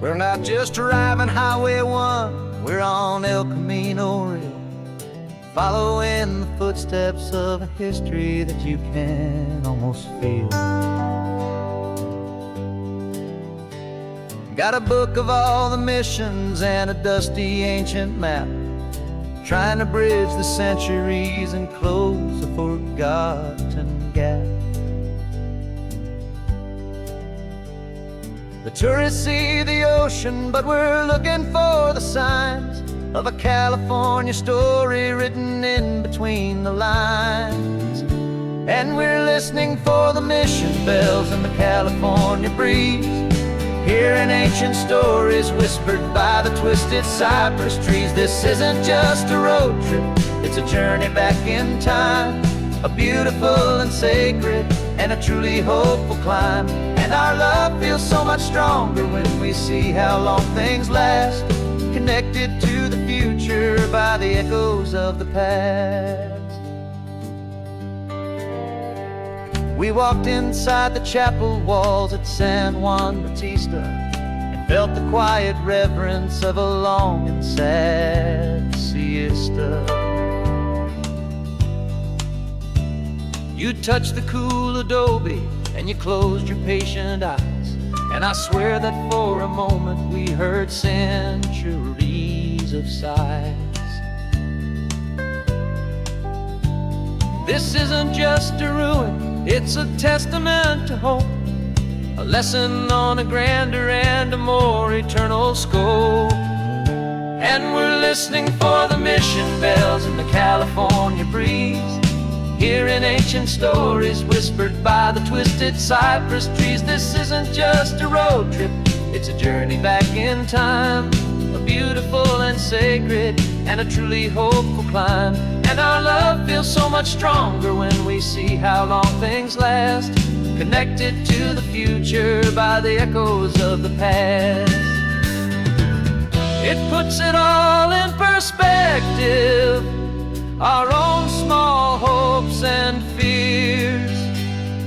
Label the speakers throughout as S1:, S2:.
S1: We're not just driving Highway 1, we're on El Camino Real, following the footsteps of a history that you can almost feel. Got a book of all the missions and a dusty ancient map, trying to bridge the centuries and close a forgotten gap. The tourists see the ocean, but we're looking for the signs of a California story written in between the lines. And we're listening for the mission bells in the California breeze, hearing ancient stories whispered by the twisted cypress trees. This isn't just a road trip, it's a journey back in time, a beautiful and sacred and a truly hopeful climb. And our love feels so much stronger when we see how long things last, connected to the future by the echoes of the past. We walked inside the chapel walls at San Juan Bautista and felt the quiet reverence of a long and sad siesta. You touched the cool adobe and you closed your patient eyes, and I swear that for a moment we heard centuries of sighs. This isn't just a ruin, it's a testament to hope, a lesson on a grander and a more eternal scope. And we're listening for the mission bells in the California breeze, hearing ancient stories whispered by the twisted cypress trees. This isn't just a road trip, it's a journey back in time, a beautiful and sacred and a truly hopeful climb. And our love feels so much stronger when we see how long things last, connected to the future by the echoes of the past. It puts it all in perspective, our own small hopes and fears,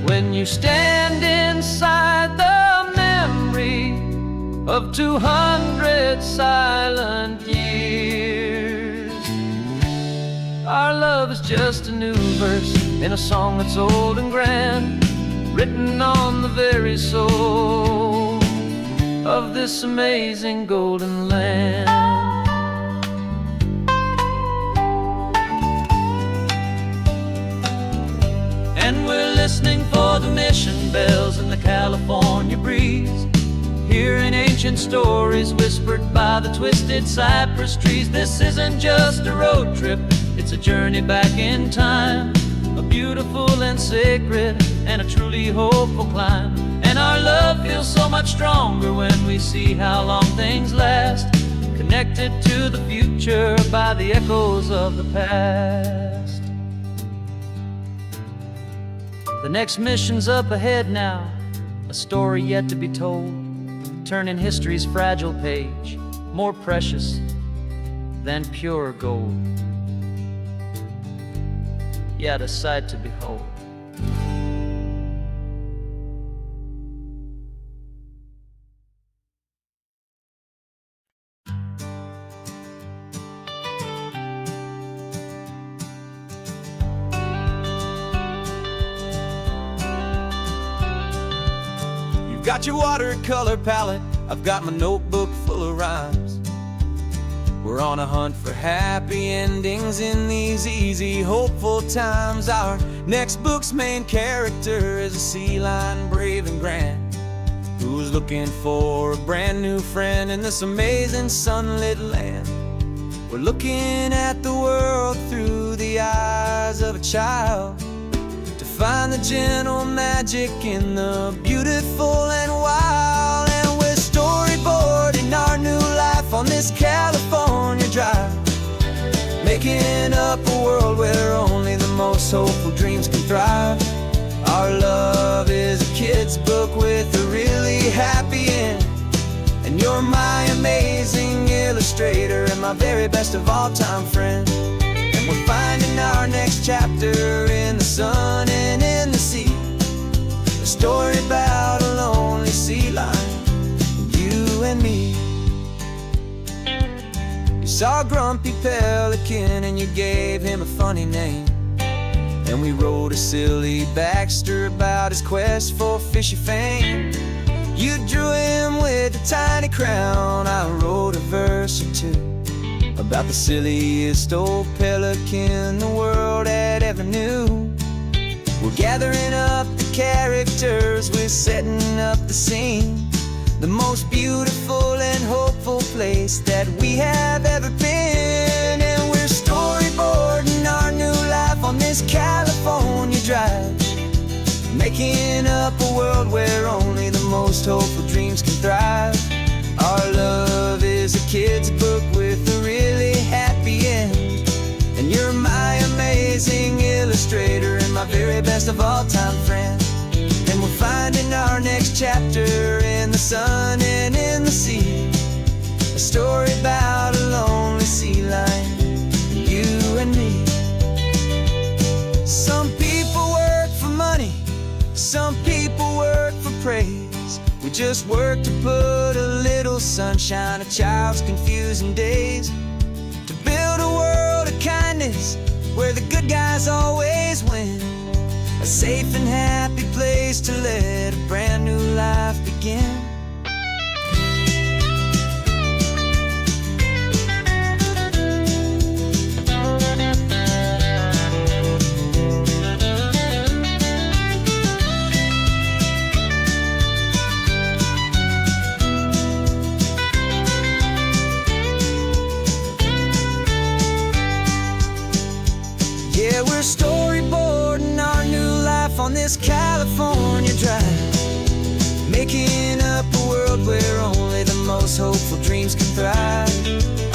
S1: when you stand inside the memory of 200 silent years. Our love is just a new verse in a song that's old and grand, written on the very soul of this amazing golden land. And we're listening for the mission bells in the California breeze, hearing ancient stories whispered by the twisted cypress trees. This isn't just a road trip, it's a journey back in time, a beautiful and sacred and a truly hopeful climb. And our love feels so much stronger when we see how long things last, connected to the future by the echoes of the past. The next mission's up ahead now, a story yet to be told, turning history's fragile page more precious than pure gold. Yet a sight to behold.
S2: Got your watercolor palette, I've got my notebook full of rhymes. We're on a hunt for happy endings in these easy, hopeful times. Our next book's main character is a sea lion, brave and grand, who's looking for a brand new friend in this amazing sunlit land. We're looking at the world through the eyes of a child, find the gentle magic in the beautiful and wild. And we're storyboarding our new life on this California drive, making up a world where only the most hopeful dreams can thrive. Our love is a kid's book with a really happy end, and you're my amazing illustrator and my very best of all time friend. We're finding our next chapter in the sun and in the sea, a story about a lonely sea lion, you and me. saw a grumpy pelican and you gave him a funny name. And we wrote a silly Baxter about his quest for fishy fame. You drew him with a tiny crown, I wrote a verse or two about the silliest old pelican the world had ever knew. We're gathering up the characters, we're setting up the scene, the most beautiful and hopeful place that we have ever been. And we're storyboarding our new life on this California drive, making up a world where only the most hopeful dreams can thrive. Our love is a kid's book with a really happy end, and you're my amazing illustrator and my very best of all time friend. And we're finding our next chapter in the sun and in the sea, a story about a lonely sea lion, you and me. Some people work for money, some people work for praise. We just work to put a little sunshine in a child's confusing days, to build a world of kindness where the good guys always win, a safe and happy place to let a brand new life begin. Yeah, we're storyboarding our new life on this California drive, making up a world where only the most hopeful dreams can thrive.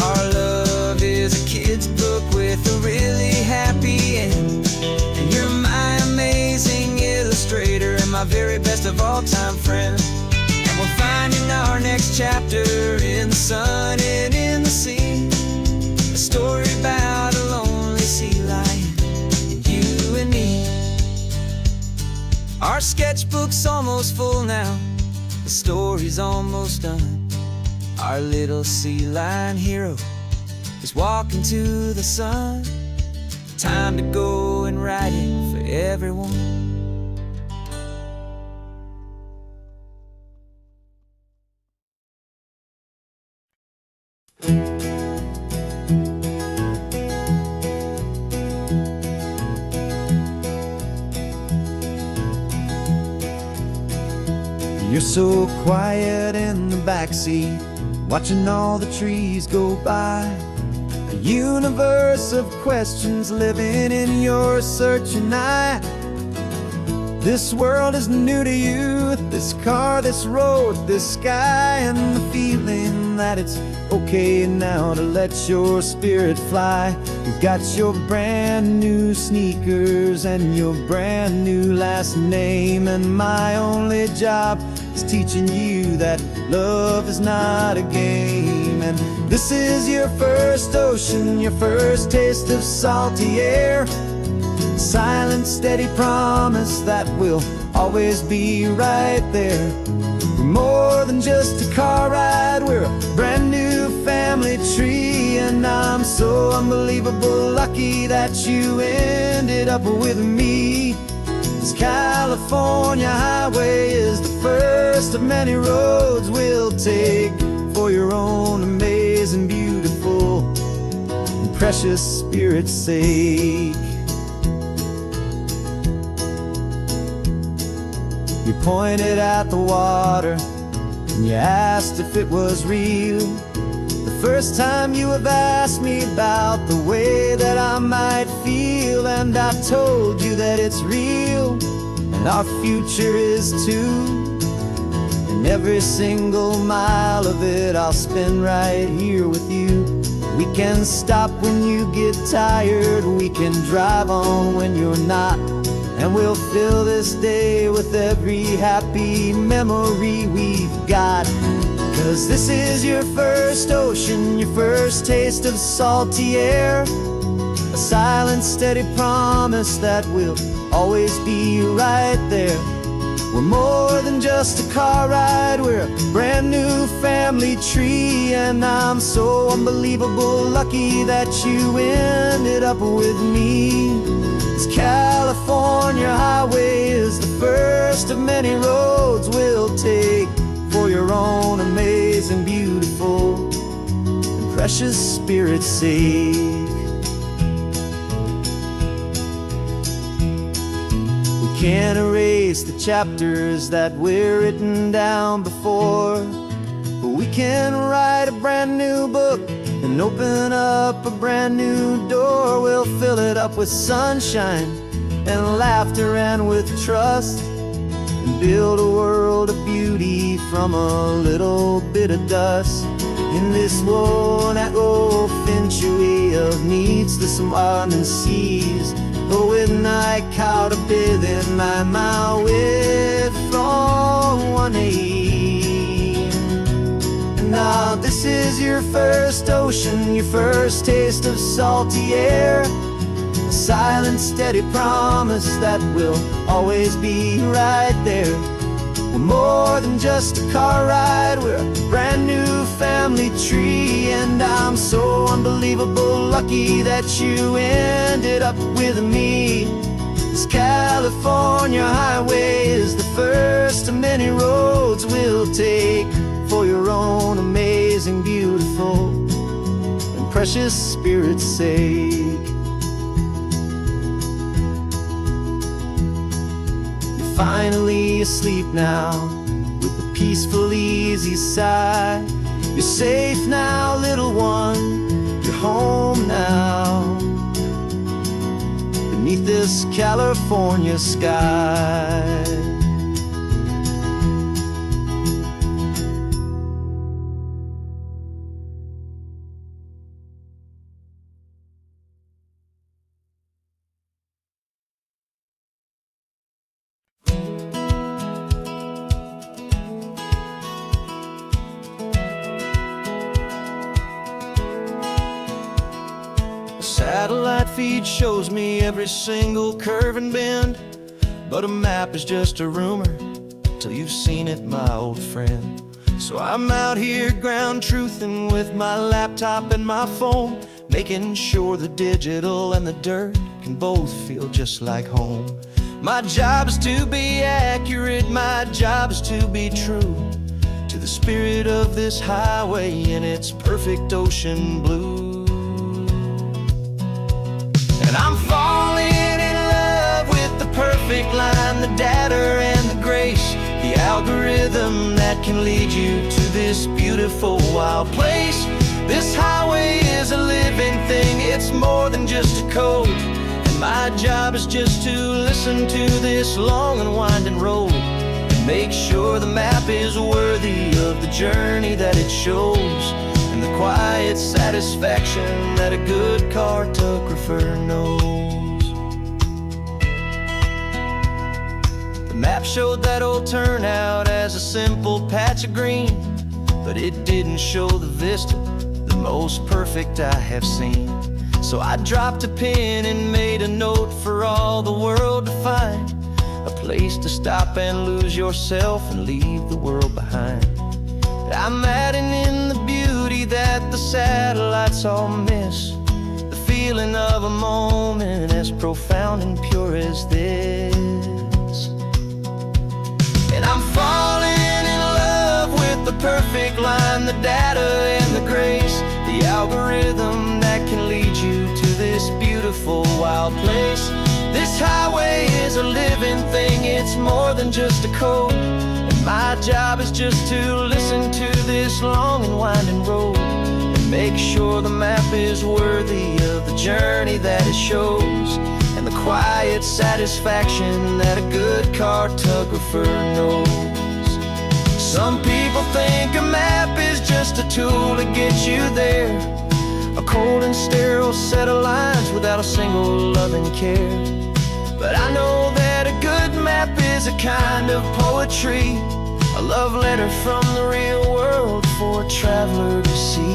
S2: Our love is a kid's book with a really happy end, and you're my amazing illustrator and my very best of all time friend. And we're finding our next chapter in the sun and in the sea, a story about a lonely sea lion, you and me. Our sketchbook's almost full now, the story's almost done. Our little sea lion hero is walking to the sun. Time to go and write it for everyone.
S3: You're so quiet in the backseat, watching all the trees go by. A universe of questions living in your searching eye. This world is new to you, this car, this road, this sky, and the feeling that it's okay now to let your spirit fly. You've got your brand new sneakers and your brand new last name, and my only job is teaching you that love is not a game. And this is your first ocean, your first taste of salty air, silent, steady promise that we'll always be right there. We're more than just a car ride, we're a brand new family tree, and I'm so unbelievable lucky that you ended up with me. This California highway is the first of many roads we'll take for your own amazing, beautiful, and precious spirit's sake. You pointed at the water and you asked if it was real. The first time you have asked me about the way that I might feel, and I told you that it's real and our future is too. And every single mile of it I'll spend right here with you. We can stop when you get tired, we can drive on when you're not, and we'll fill this day with every happy memory we've got. 'Cause this is your first ocean, your first taste of salty air, a silent, steady promise that we'll always be right there. We're more than just a car ride, we're a brand new family tree. And I'm so unbelievable lucky that you ended up with me. This California highway is the first of many roads we'll take for your own amazing, beautiful, and precious spirit's sake. We can't erase the chapters that we're written down before, but we can write a brand new book and open up a brand new door. We'll fill it up with sunshine and laughter and with trust, and build a world of beauty from a little bit of dust. In this world that finchuí of needs the surrounding seas, but with night caught a bit in my mouth with from one aim. And now this is your first ocean, your first taste of salty air, a silent, steady promise that we'll always be right there. We're more than just a car ride, we're a brand new family tree. And I'm so unbelievable lucky that you ended up with me. This California highway is the first of many roads we'll take for your own amazing, beautiful, and precious spirit's sake. Finally asleep now with a peaceful, easy sigh. You're safe now, little one, you're home now, beneath this California sky. Satellite feed shows me every single curve and bend, but a map is just a rumor till you've seen it, my old friend. So I'm out here ground truthing with my laptop and my phone, making sure the digital and the dirt can both feel just like home. My job is to be accurate, my job is to be true to the spirit of this highway in its perfect ocean blue. And I'm falling in love with the perfect line, the data and the grace, the algorithm that can lead you to this beautiful wild place. This highway is a living thing, it's more than just a code. And my job is just to listen to this long and winding road and make sure the map is worthy of the journey that it shows, and the quiet satisfaction that a good cartographer knows. The map showed that old turnout as a simple patch of green, but it didn't show the vista, the most perfect I have seen. So I dropped a pin and made a note for all the world to find, a place to stop and lose yourself and leave the world behind. I'm adding in the beauty that the satellites all miss, the feeling of a moment as profound and pure as this. And I'm falling in love with the perfect line, the data and the grace, the algorithm that can lead you to this beautiful wild place. This highway is a living thing, it's more than just a code. My job is just to listen to this long and winding road and make sure the map is worthy of the journey that it shows, and the quiet satisfaction that a good cartographer knows. Some people think a map is just a tool to get you there, a cold and sterile set of lines without a single loving care. But I know that a good map is a kind of poetry, a love letter from the real world for a traveler to see.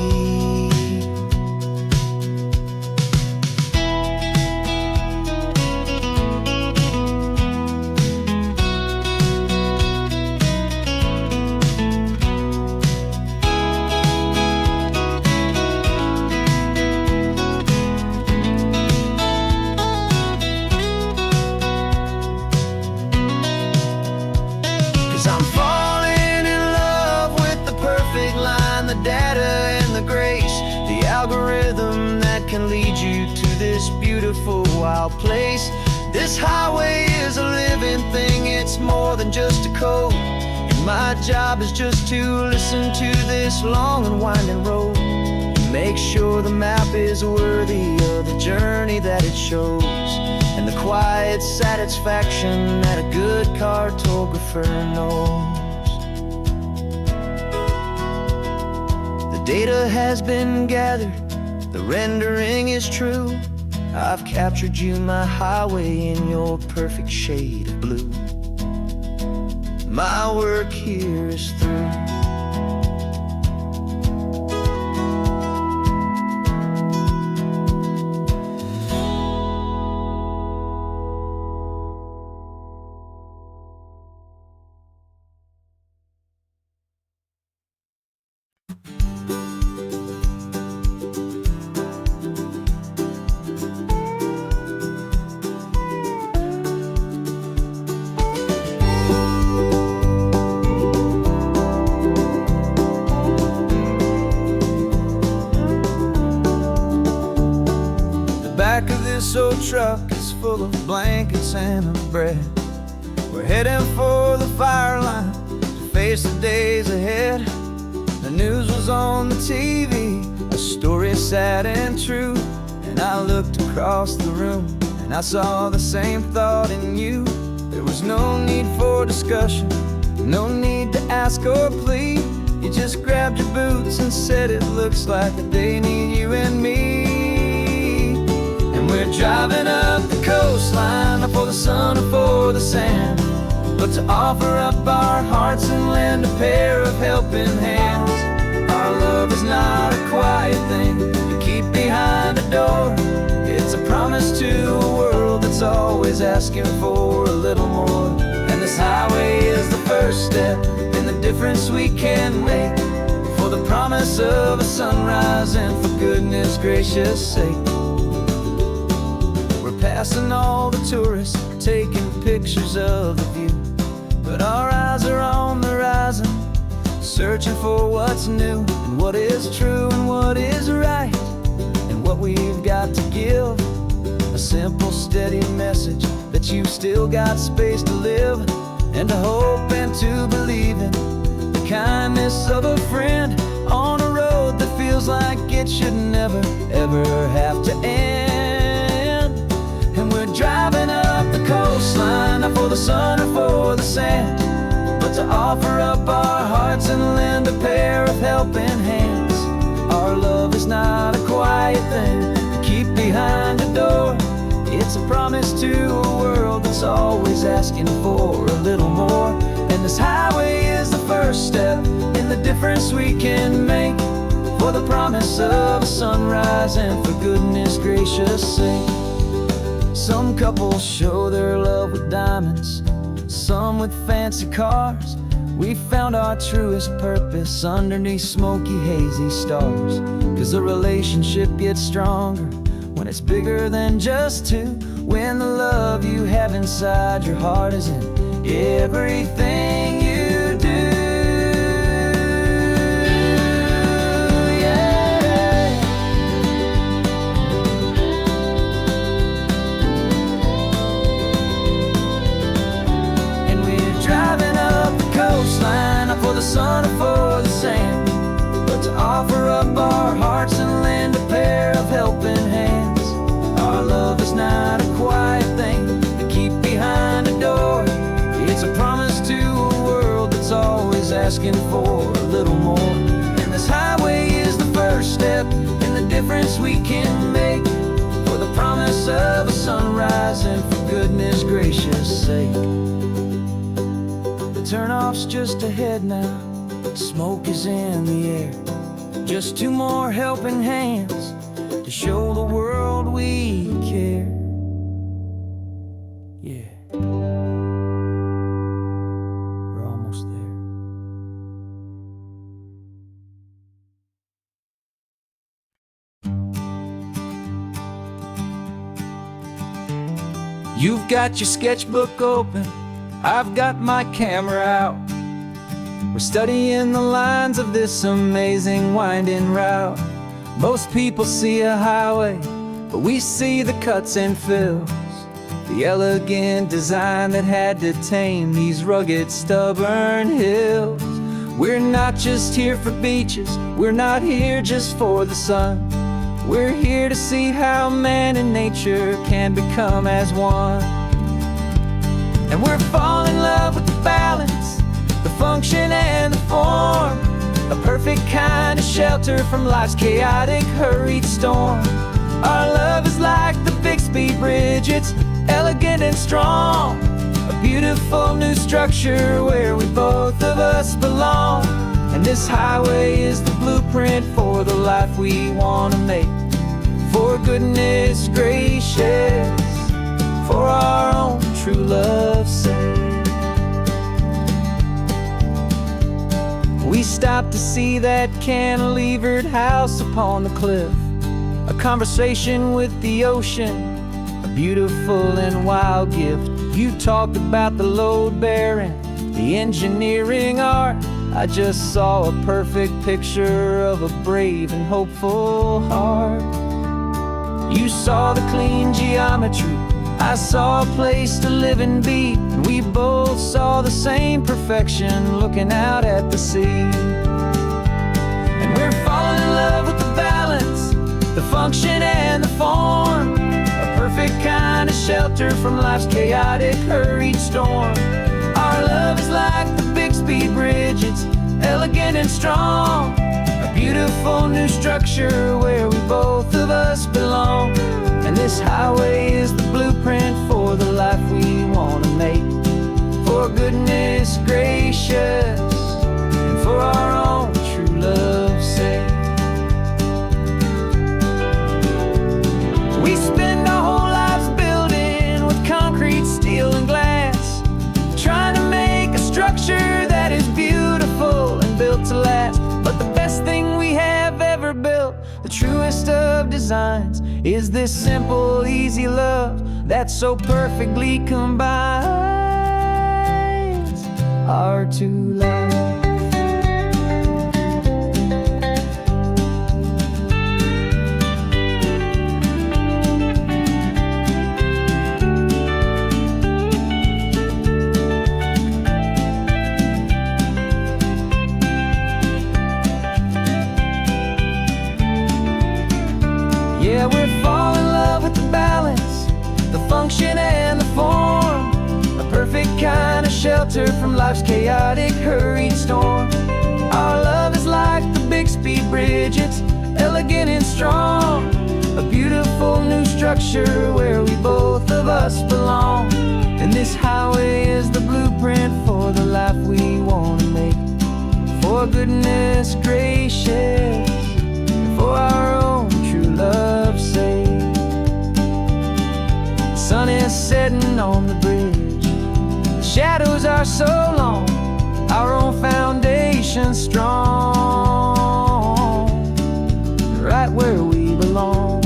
S3: place. This highway is a living thing, it's more than just a code. And my job is just to listen to this long and winding road, and make sure the map is worthy of the journey that it shows, and the quiet satisfaction that a good cartographer knows. The data has been gathered, the rendering is true. I've captured you, my highway, in your perfect shade of blue. My work here is through. Back of this old truck is full of blankets and of bread. We're heading for the fire line to face the days ahead. The news was on the TV, a story sad and true. And I looked across the room and I saw the same thought in you. There was no need for discussion, no need to ask or plead. You just grabbed your boots and said it looks like they need you and me. We're driving up the coastline, not for the sun or for the sand, but to offer up our hearts and lend a pair of helping hands. Our love is not a quiet thing you keep behind a door. It's a promise to a world that's always asking for a little more. And this highway is the first step in the difference we can make, for the promise of a sunrise and for goodness gracious sake. Passing all the tourists, taking pictures of the view, but our eyes are on the horizon, searching for what's new, and what is true and what is right, and what we've got to give. A simple, steady message that you've still got space to live, and to hope and to believe in the kindness of a friend on a road that feels like it should never, ever have to end. Driving up the coastline, not for the sun or for the sand, but to offer up our hearts and lend a pair of helping hands. Our love is not a quiet thing to keep behind a door. It's a promise to a world that's always asking for a little more. And this highway is the first step in the difference we can make, for the promise of a sunrise and for goodness gracious sake. Some couples show their love with diamonds, some with fancy cars. We found our truest purpose underneath smoky, hazy stars. 'Cause a relationship gets stronger when it's bigger than just two, when the love you have inside your heart is in everything you do. For the sun or for the sand, but to offer up our hearts and lend a pair of helping hands. Our love is not a quiet thing to keep behind a door. It's a promise to a world that's always asking for a little more. And this highway is the first step in the difference we can make, for the promise of a sunrise and for goodness gracious sake. Turnoff's just ahead now, smoke is in the air. Just two more helping hands to show the world we care. Yeah, we're almost there. You've got your sketchbook open, I've got my camera out. We're studying the lines of this amazing winding route. Most people see a highway, but we see the cuts and fills
S2: the elegant design that had to tame these rugged, stubborn hills. We're not just here for beaches, we're not here just for the sun. We're here to see how man and nature can become as one. And we're falling in love with the balance, the function and the form, a perfect kind of shelter from life's chaotic, hurried storm. Our love is like the Bixby Bridge, it's elegant and strong, a beautiful new structure where we both of us belong. And this highway is the blueprint for the life we want to make. For goodness gracious, for our own true love's sake. We stopped to see that cantilevered house upon the cliff, a conversation with the ocean, a beautiful and wild gift. You talked about the load bearing, the engineering art. I just saw a perfect picture of a brave and hopeful heart. You saw the clean geometry, I saw a place to live and be, and we both saw the same perfection looking out at the sea. And we're falling in love with the balance, the function and the form, a perfect kind of shelter from life's chaotic, hurried storm. Our love is like the Bixby Bridge, it's elegant and strong, a beautiful new structure where we both of us belong. And this highway is the blueprint for the life we want to make. For goodness gracious, and for our own true love's sake. We spend our whole lives building with concrete, steel, and glass, trying to make a structure that is beautiful and built to last. But the best thing we have ever built, the truest of designs, is this simple, easy love that so perfectly combines our two lives. Yeah, we're falling in love with the balance, the function and the form, a perfect kind of shelter from life's chaotic, hurried storm. Our love is like the Bixby Bridge, it's elegant and strong, a beautiful new structure where we both of us belong. And this highway is the blueprint for the life we want to make. For goodness gracious, for our own true love's sake. The sun is setting on the bridge, the shadows are so long, our own foundation strong, right where we belong.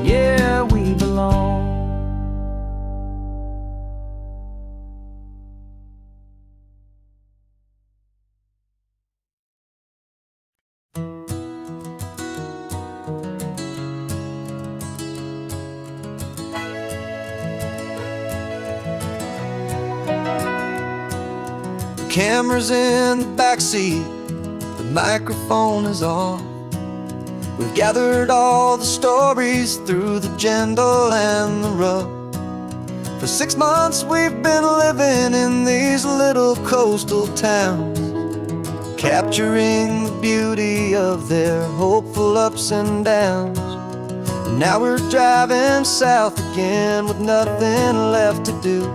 S2: Yeah, we belong.
S3: Camera's in the backseat, the microphone is on. We've gathered all the stories through the gentle and the rough. For 6 months we've been living in these little coastal towns, capturing the beauty of their hopeful ups and downs. And now we're driving south again with nothing left to do.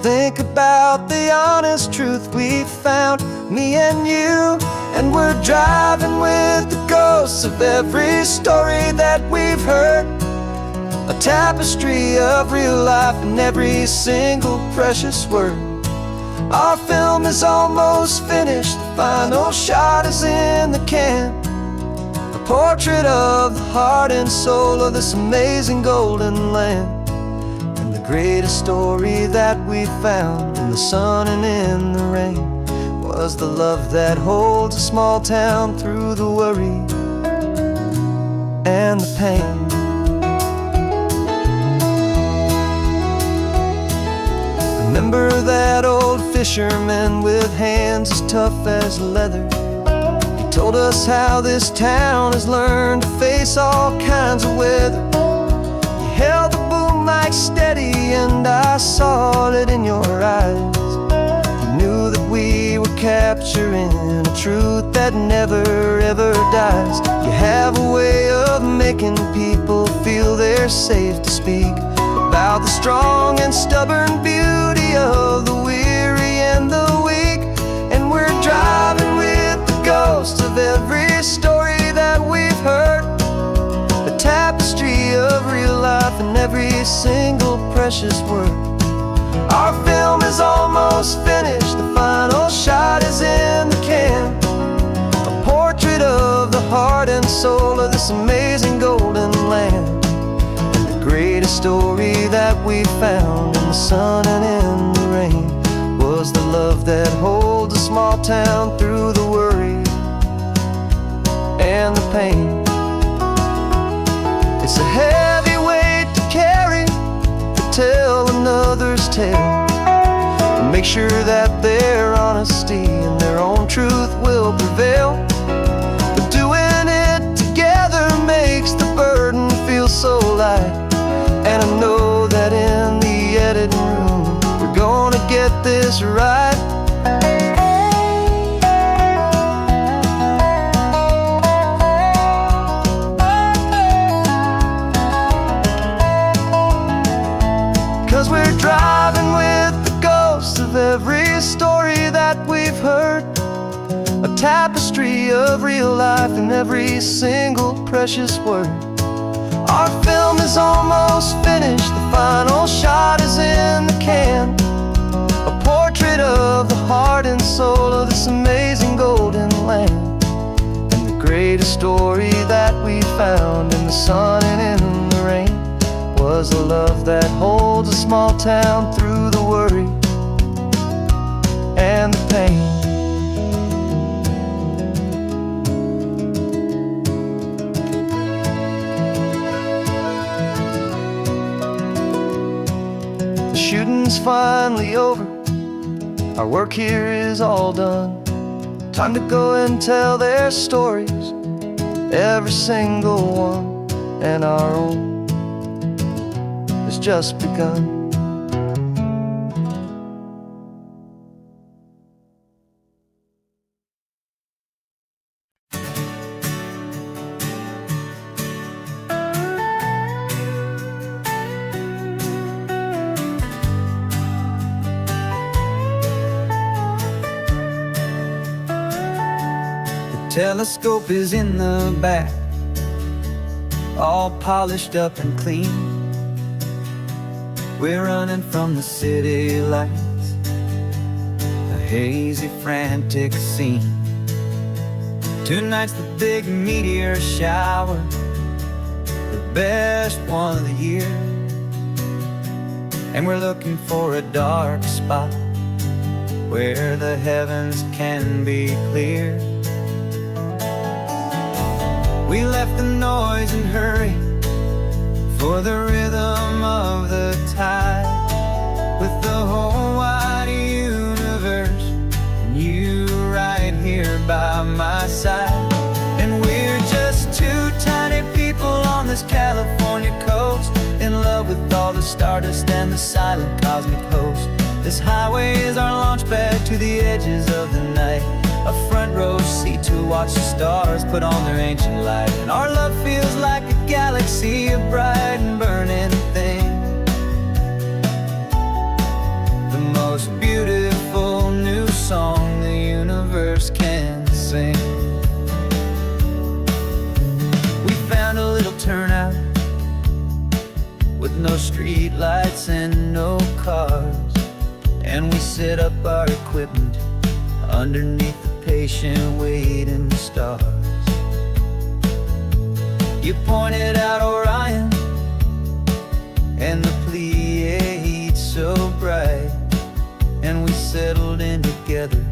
S3: Think about the honest truth we found, me and you. And we're driving with the ghosts of every story that we've heard, a tapestry of real life in every single precious word. Our film is almost finished, the final shot is in the can, a portrait of the heart and soul of this amazing golden land. The greatest story that we found in the sun and in the rain was the love that holds a small town through the worry and the pain. Remember that old fisherman with hands as tough as leather? He told us how this town has learned to face all kinds of weather. You held the boom mic steady and I saw it in your eyes. You knew that we were capturing a truth that never ever dies. You have a way of making people feel they're safe to speak about the strong and stubborn beauty of the weary and the weak. And we're driving with the ghosts of every story that we've heard, the tapestry of real life and every single precious word. Our film is almost finished, the final shot is in the can, a portrait of the heart and soul of this amazing golden land. Greatest story that we found in the sun and in the rain was the love that holds a small town through the worry and the pain. It's a heavy weight to carry, to tell another's tale, and make sure that their honesty and their own truth will prevail. But doing it together makes the burden feel so light. And I know that in the editing room we're gonna get this right. 'Cause we're driving with the ghosts of every story that we've heard, a tapestry of real life in every single precious word. Our film is almost finished, the final shot is in the can, a portrait of the heart and soul of this amazing golden land. And the greatest story that we found in the sun and in the rain was a love that holds a small town through the worry and the pain. Shooting's finally over, our work here is all done. Time to go and tell their stories, every single one, and our own has just begun. Telescope is in the back, all polished up and clean. We're running from the city lights, a hazy, frantic scene. Tonight's the big meteor shower, the best one of the year. And we're looking for a dark spot where the heavens can be clear. We left the noise and hurry for the rhythm of the tide, with the whole wide universe and you right here by my side. And we're just two tiny people on this California coast, in love with all the stardust and the silent cosmic host. This highway is our launch pad to the edges of the night, a front row seat to watch the stars put on their ancient light. And our love feels like a galaxy of bright and burning things, the most beautiful new song the universe can sing. We found a little turnout with no street lights and no cars, and we set up our equipment underneath the patient waiting stars. You pointed out Orion and the Pleiades so bright, and we settled in together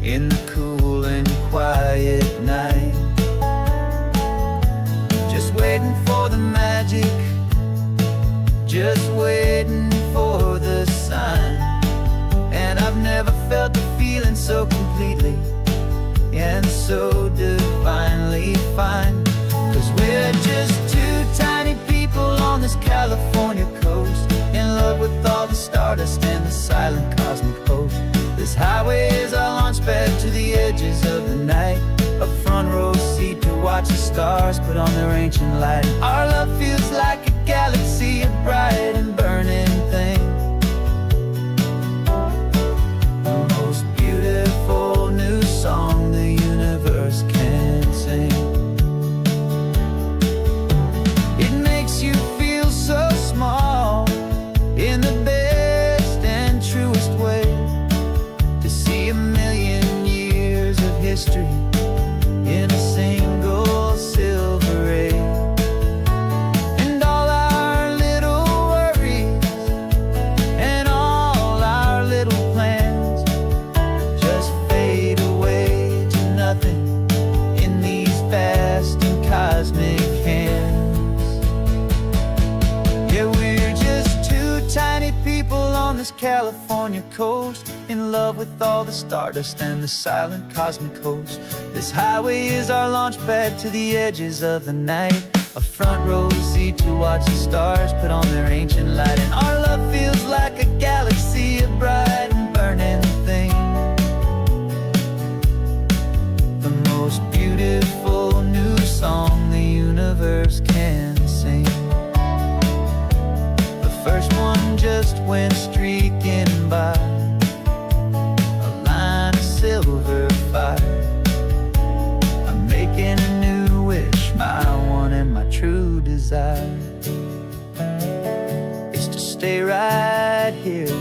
S3: in the cool and quiet night, just waiting for the magic, just waiting for the sign. so completely and so divinely fine. 'Cause we're just two tiny people on this California coast, in love with all the stardust and the silent cosmic host. This highway is our launch pad to the edges of the night, a front row seat to watch the stars put on their ancient light. Our love feels like a galaxy, a bright and burning thing, the most beautiful new song the universe can sing. It makes you feel so small in the best and truest way, to see a million years of history in a single silver ray. And all our little worries and all our little plans just fade away to nothing in these vast and cosmic hands. Yeah, we're just two tiny people on this California coast, in love with all the stardust and the silent cosmic host. This highway is our launch pad to the edges of the night, a front row seat to watch the stars put on their ancient light. And our love feels like a galaxy, a bright and burning thing, the most beautiful new song the universe can sing. The first one just went streaking by, a line of silver fire. I'm making a new wish, my one and my true desire is to stay right here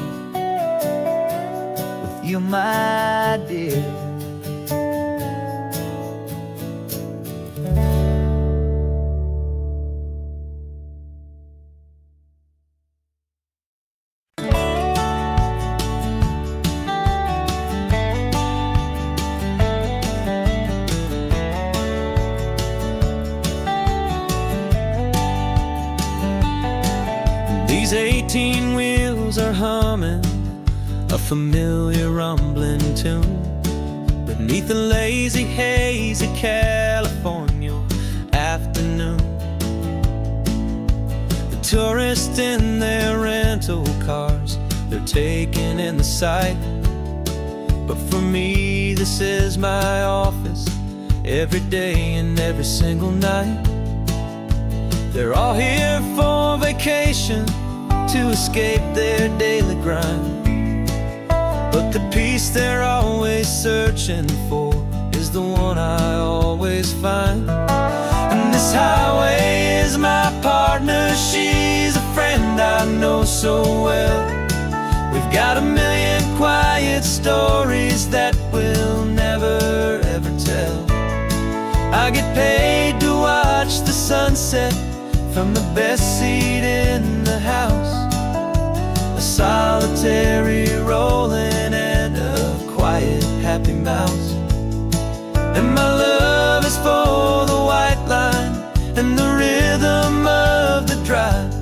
S3: with you, my dear.
S2: These 18 wheels are humming a familiar rumbling tune beneath the lazy haze of California afternoon. The tourists in their rental cars, they're taking in the sight, but for me this is my office, every day and every single night. They're all here for vacation, to escape their daily grind, but the peace they're always searching for is the one I always find. And this highway is my partner, she's a friend I know so well. We've got a million quiet stories that we'll never ever tell. I get paid to watch the sunset from the best seat in the house, a solitary rolling and a quiet happy mouse. And my love is for the white line and the rhythm of the drive,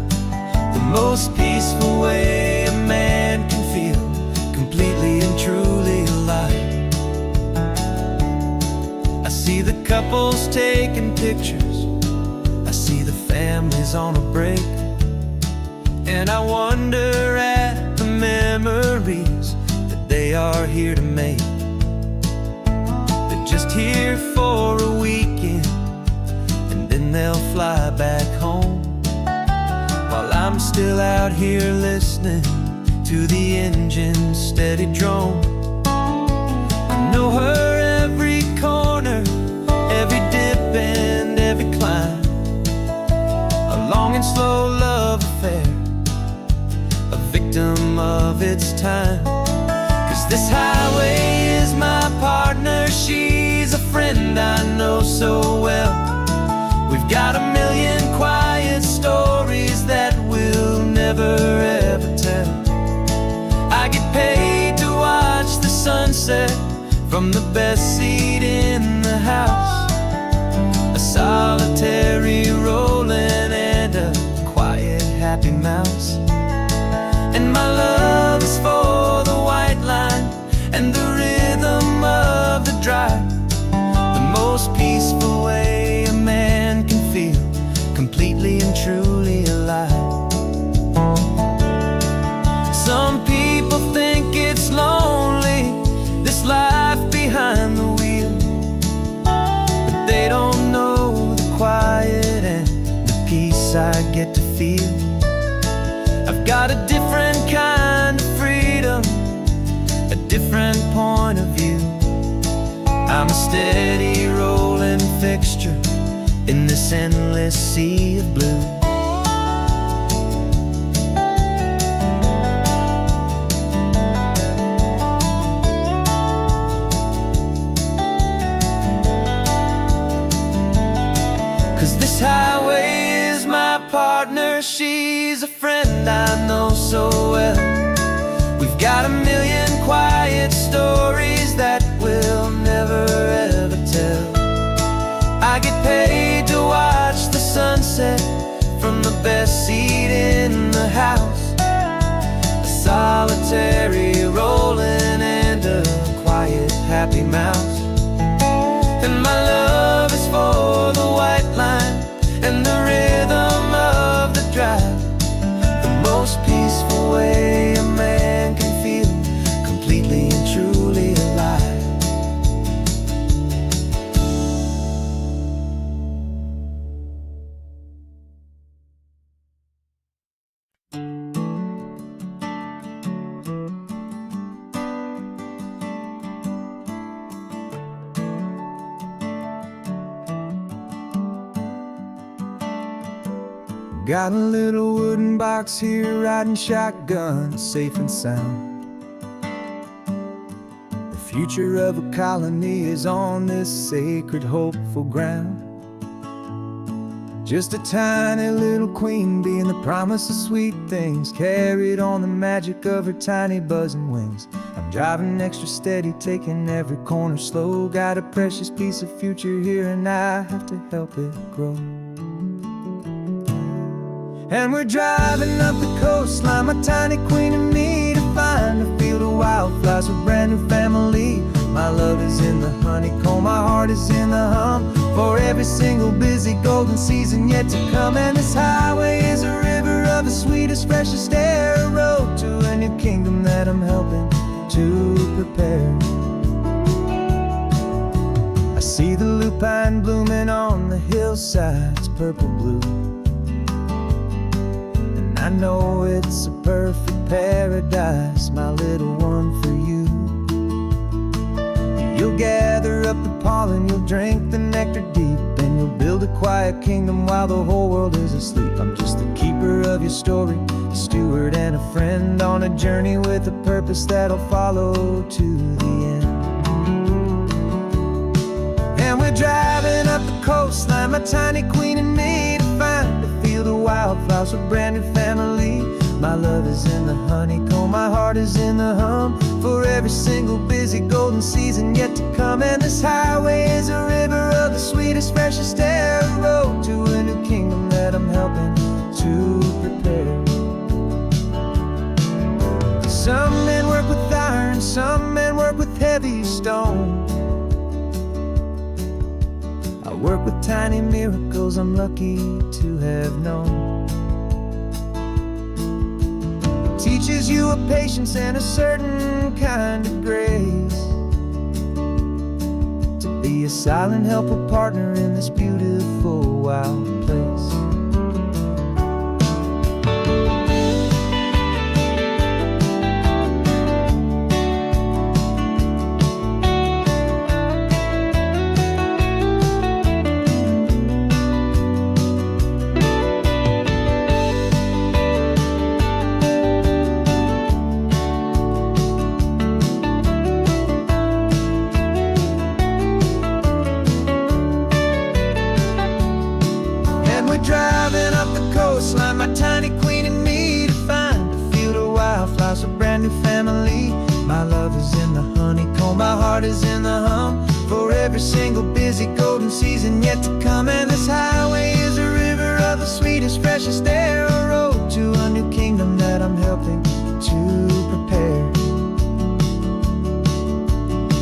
S2: the most peaceful way a man can feel completely and truly alive. I see the couples taking pictures, I see the families on a break, and I wonder at the memories that they are here to make. They're just here for a weekend, and then they'll fly back home, while I'm still out here listening to the engine's steady drone. I know her every corner, every dip and every climb, a long and slow love affair, a victim of its time. 'Cause this highway is my partner, she's a friend I know so well. We've got a million quiet stories that we'll never ever tell. I get paid to watch the sunset from the best seat in the house, a solitary rolling and a quiet happy mouse. And my love is for the white line and the rhythm feel. I've got a different kind of freedom, a different point of view. I'm a steady rolling fixture in this endless sea of blue. Cause this highway is my partner, she's a friend I know so well. We've got a million quiet stories that we'll never ever tell. I get paid to watch the sunset from the best seat in the house. A solitary rolling and a quiet happy mouse. And my love is for the white line and the rhythm of the drive. The most peaceful way a man can feel completely and truly alive. Got a little wooden box here, riding shotgun, safe and sound. The future of a colony is on this sacred, hopeful ground. Just a tiny little queen bee and the promise of sweet things, carried on the magic of her tiny buzzing wings. I'm driving extra steady, taking every corner slow. Got a precious piece of future here and I have to help it grow. And we're driving up the coastline, my tiny queen and me, to find a field of wildflowers with a brand new family. My love is in the honeycomb, my heart is in the hum, for every single busy golden season yet to come. And this highway is a river of the sweetest, freshest air, a road to a new kingdom that I'm helping to prepare. I see the lupine blooming on the hillsides, purple blue. I know it's a perfect paradise, my little one, for you. You'll gather up the pollen, you'll drink the nectar deep, and you'll build a quiet kingdom while the whole world is asleep. I'm just the keeper of your story, a steward and a friend, on a journey with a purpose that'll follow to the end. And we're driving up the coastline, my tiny queen and me, to find a field of wildflowers with a brand new family. My love is in the honeycomb, my heart is in the hum, for every single busy golden season yet to come. And this highway is a river of the sweetest, freshest air, a road to a new kingdom that I'm helping to prepare. Some men work with iron, some men work with heavy stone. I work with tiny miracles I'm lucky to have known. It teaches you a patience and a certain kind of grace, to be a silent, helpful partner in this beautiful, wild place. Driving up the coastline, my tiny queen and me, to find a field of wildflowers, a brand new family. My love is in the honeycomb, my heart is in the hum, for every single busy golden season yet to come. And this highway is a river of the sweetest, freshest air, a road to a new kingdom that I'm helping to prepare. The new hive's waiting for us just around the bend. New life for you, my tiny little friend, where the good work can begin.
S3: Got a little wooden box here, riding shotgun, safe and sound. The future of a colony is on this sacred, hopeful ground. Just a tiny little queen bee and the promise of sweet things, carried on the magic of her tiny buzzing wings. I'm driving extra steady, taking every corner slow. Got a precious piece of future here and I have to help it grow. And we're driving up the coastline, my tiny queen and me, to find a field of wildflowers, a brand new family. My love is in the honeycomb, my heart is in the hum, for every single busy golden season yet to come. And this highway is a river of the sweetest, freshest air, a road to a new kingdom that I'm helping to prepare.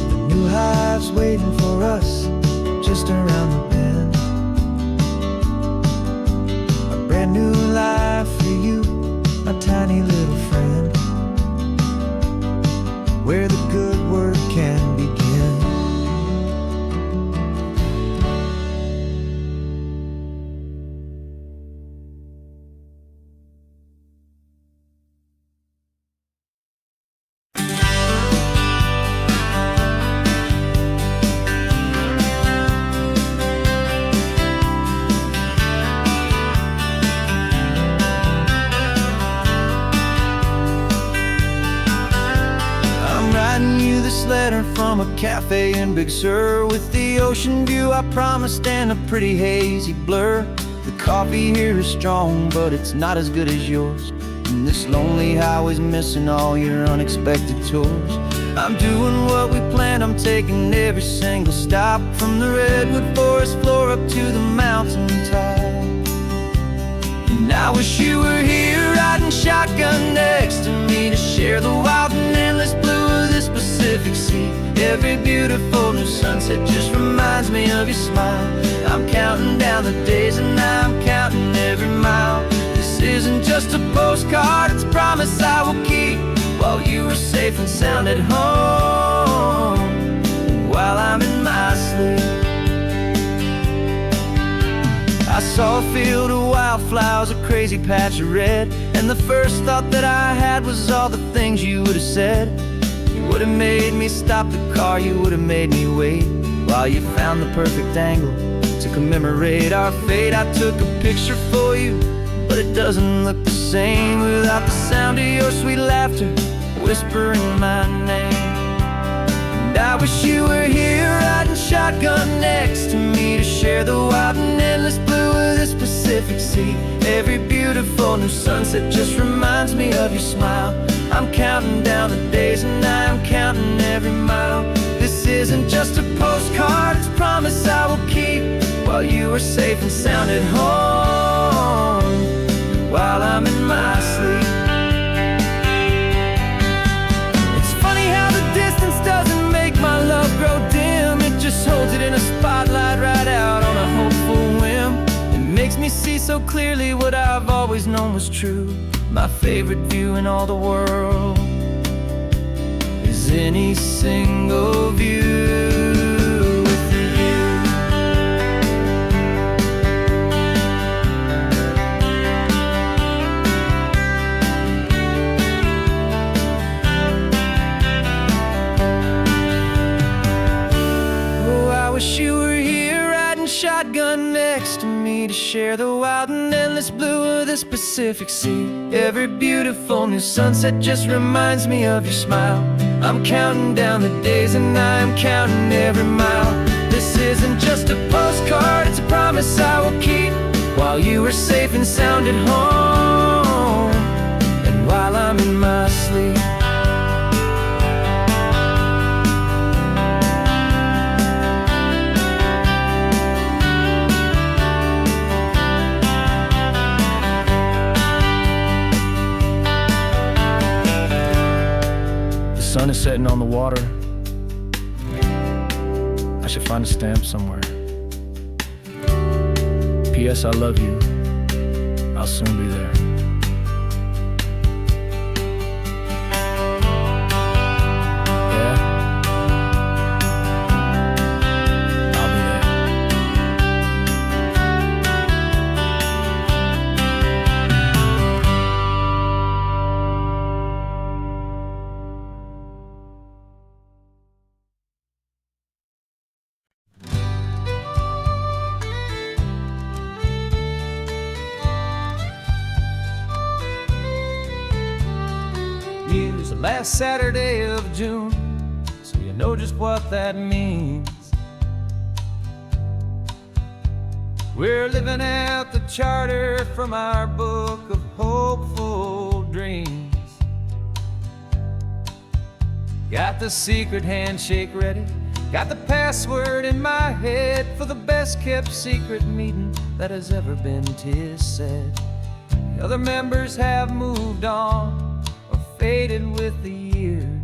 S3: The new hive's waiting for us just around the bend. A brand new life for you, my tiny little friend, where the good work can begin. this letter from a cafe in Big Sur, with the ocean view I promised and a pretty hazy blur. The coffee here is strong, but it's not as good as yours, and this lonely highway's missing all your unexpected tours. I'm doing what we planned, I'm taking every single stop, from the redwood forest floor up to the mountain top. And I wish you were here riding shotgun next to me, to share the wild and endless blue of this Pacific Sea. Every beautiful new sunset just reminds me of your smile. I'm counting down the days and I'm counting every mile. This isn't just a postcard, it's a promise I will keep, while you are safe and sound at home, while I'm in my sleep. I saw a field of wildflowers, a crazy patch of red, and the first thought that I had was all the things you would have said. You would have made me stop the car, you would have made me wait, while you found the perfect angle to commemorate our fate. I took a picture for you, but it doesn't look the same without the sound of your sweet laughter whispering my name. And I wish you were here riding shotgun next to me, to share the wild and endless blue of this Pacific Sea. Every beautiful new sunset just reminds me of your smile. I'm counting down the days and I'm counting every mile. This isn't just a postcard, it's a promise I will keep, while you are safe and sound at home, while I'm in my sleep. It's funny how the distance doesn't make my love grow dim, it just holds it in a spotlight right out on a hopeful whim. It makes me see so clearly what I've always known was true. My favorite view in all the world is any single view with you. Oh, I wish you were here riding shotgun next to me, to share the wild and endless blue of this Pacific Sea. Every beautiful new sunset just reminds me of your smile. I'm counting down the days and I'm counting every mile. This isn't just a postcard, it's a promise I will keep, while you are safe and sound at home, and while I'm in my sleep. The sun is setting on the water. I should find a stamp somewhere. P.S. I love you. I'll soon be there. Yeah? I'll be there. Here's the last Saturday of June, so you know just what that means. We're living out the charter from our book of hopeful dreams. Got the secret handshake ready, got the password in my head for the best kept secret meeting that has ever been, 'tis said. The other members have moved on, faded with the years,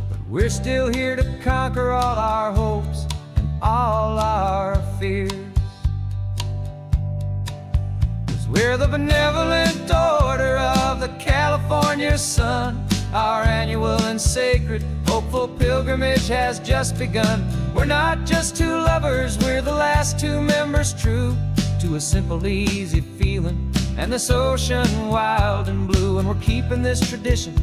S3: but we're still here to conquer all our hopes and all our fears. 'Cause we're the benevolent order of the California sun. Our annual and sacred hopeful pilgrimage has just begun. We're not just two lovers, we're the last two members true to a simple, easy feeling and this ocean wild and blue. And we're keeping this tradition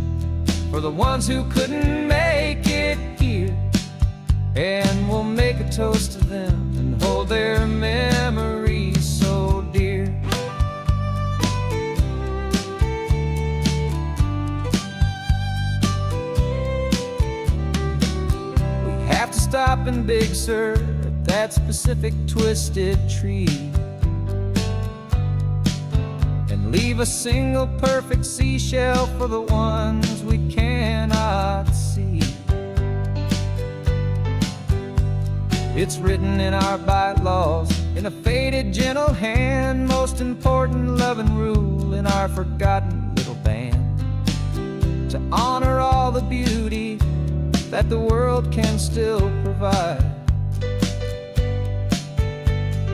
S3: for the ones who couldn't make it here, and we'll make a toast to them and hold their memories so dear. stopping Big Sur at that specific twisted tree, and leave a single perfect seashell for the ones we cannot see. It's written in our bylaws, in a faded gentle hand, most important loving rule in our forgotten little band, to honor all the beauty that the world can still provide,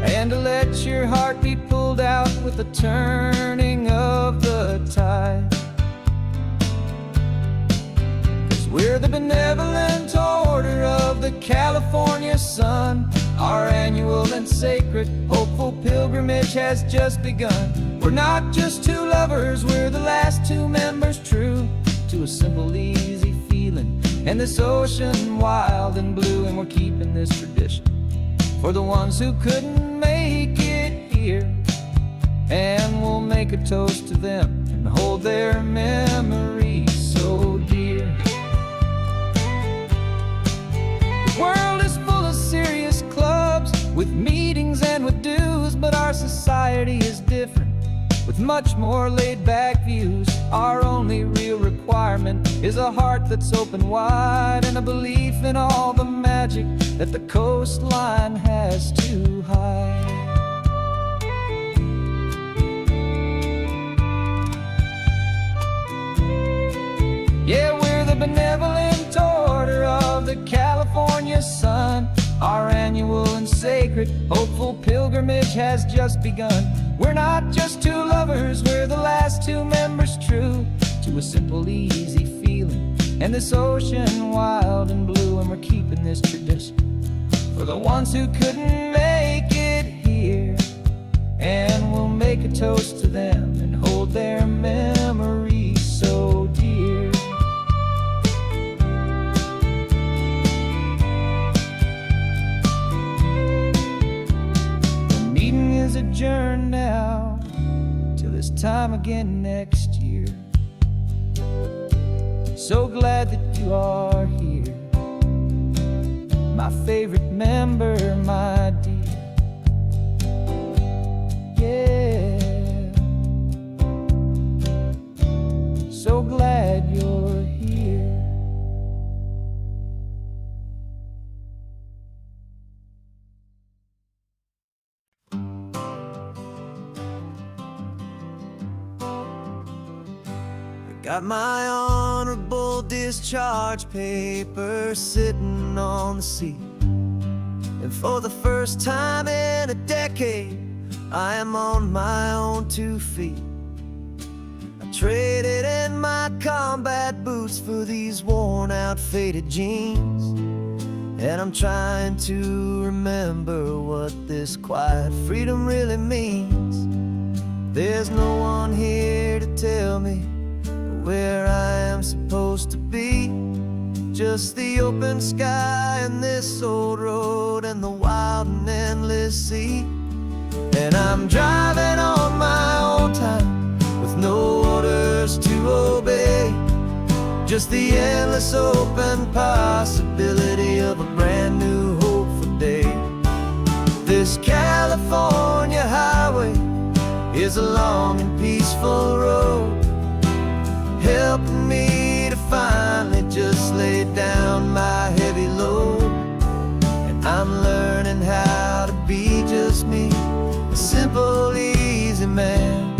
S3: and to let your heart be pulled out with the turning of the tide. 'Cause we're the benevolent order of the California sun. Our annual and sacred hopeful pilgrimage has just begun. We're not just two lovers, we're the last two members true to a simple, easy feeling, and this ocean wild and blue. And we're keeping this tradition for the ones who couldn't make it here, and we'll make a toast to them and hold their memories so dear. The world is full of serious clubs with meetings and with dues, but our society is different, with much more laid-back views. Our only real requirement is a heart that's open wide, and a belief in all the magic that the coastline has to hide. Yeah, we're the benevolent order of the California sun. Our annual and sacred hopeful pilgrimage has just begun. We're not just two lovers, we're the last two members true to a simple, easy feeling, and this ocean wild and blue. And we're keeping this tradition for the ones who couldn't make it here, and we'll make a toast to them and hold their memories so dear. The meeting is adjourned now till this time again next year. So glad that you are here, my favorite member, my dear. Yeah, so glad you're here.
S2: Got my honorable discharge paper sitting on the seat, and for the first time in a decade, I am on my own 2 feet. I traded in my combat boots for these worn out faded jeans, and I'm trying to remember what this quiet freedom really means. There's no one here to tell me where I am supposed to be, just the open sky and this old road and the wild and endless sea. And I'm driving on my own time with no orders to obey, just the endless open possibility of a brand new hopeful day. This California highway is a long and peaceful road, helping me to finally just lay down my heavy load. And I'm learning how to be just me, a simple, easy man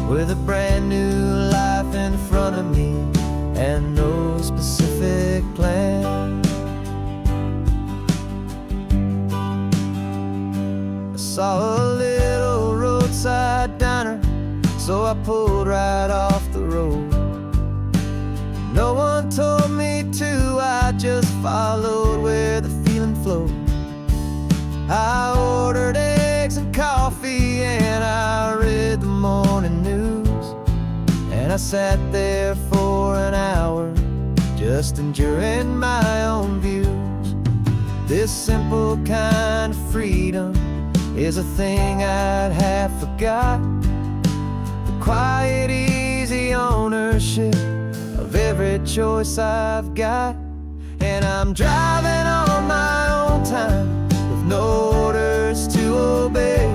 S2: with a brand new life in front of me and no specific plan. I saw a little roadside diner, so I pulled right off the road. No one told me to, I just followed where the feeling flowed. I ordered eggs and coffee and I read the morning news, and I sat there for an hour just enduring my own views. This simple kind of freedom is a thing I'd have forgot, the quiet, easy ownership of every choice I've got. And
S3: And I'm driving on my own time with no orders to obey,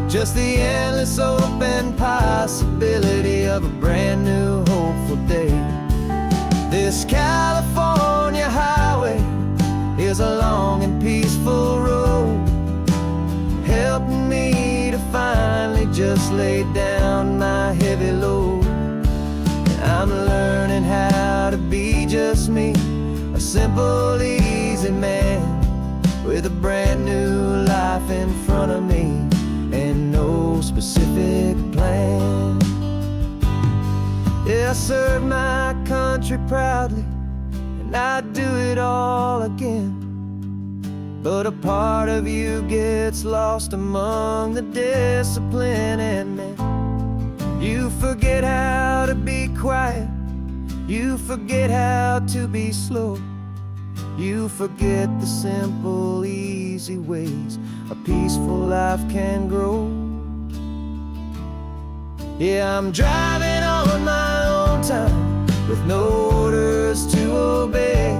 S3: just the endless open possibility of a brand new hopeful day. This California highway is a long and peaceful road, helping me to finally just lay down my heavy load. And I'm learning how to be just me, a simple, easy man with a brand new life in front of me and no specific plan. Yeah, I serve my country proudly, and I'd do it all again. But a part of you gets lost among the discipline, and then you forget how to be quiet, you forget how to be slow, you forget the simple, easy ways a peaceful life can grow. Yeah, I'm driving on my own time with no orders to obey,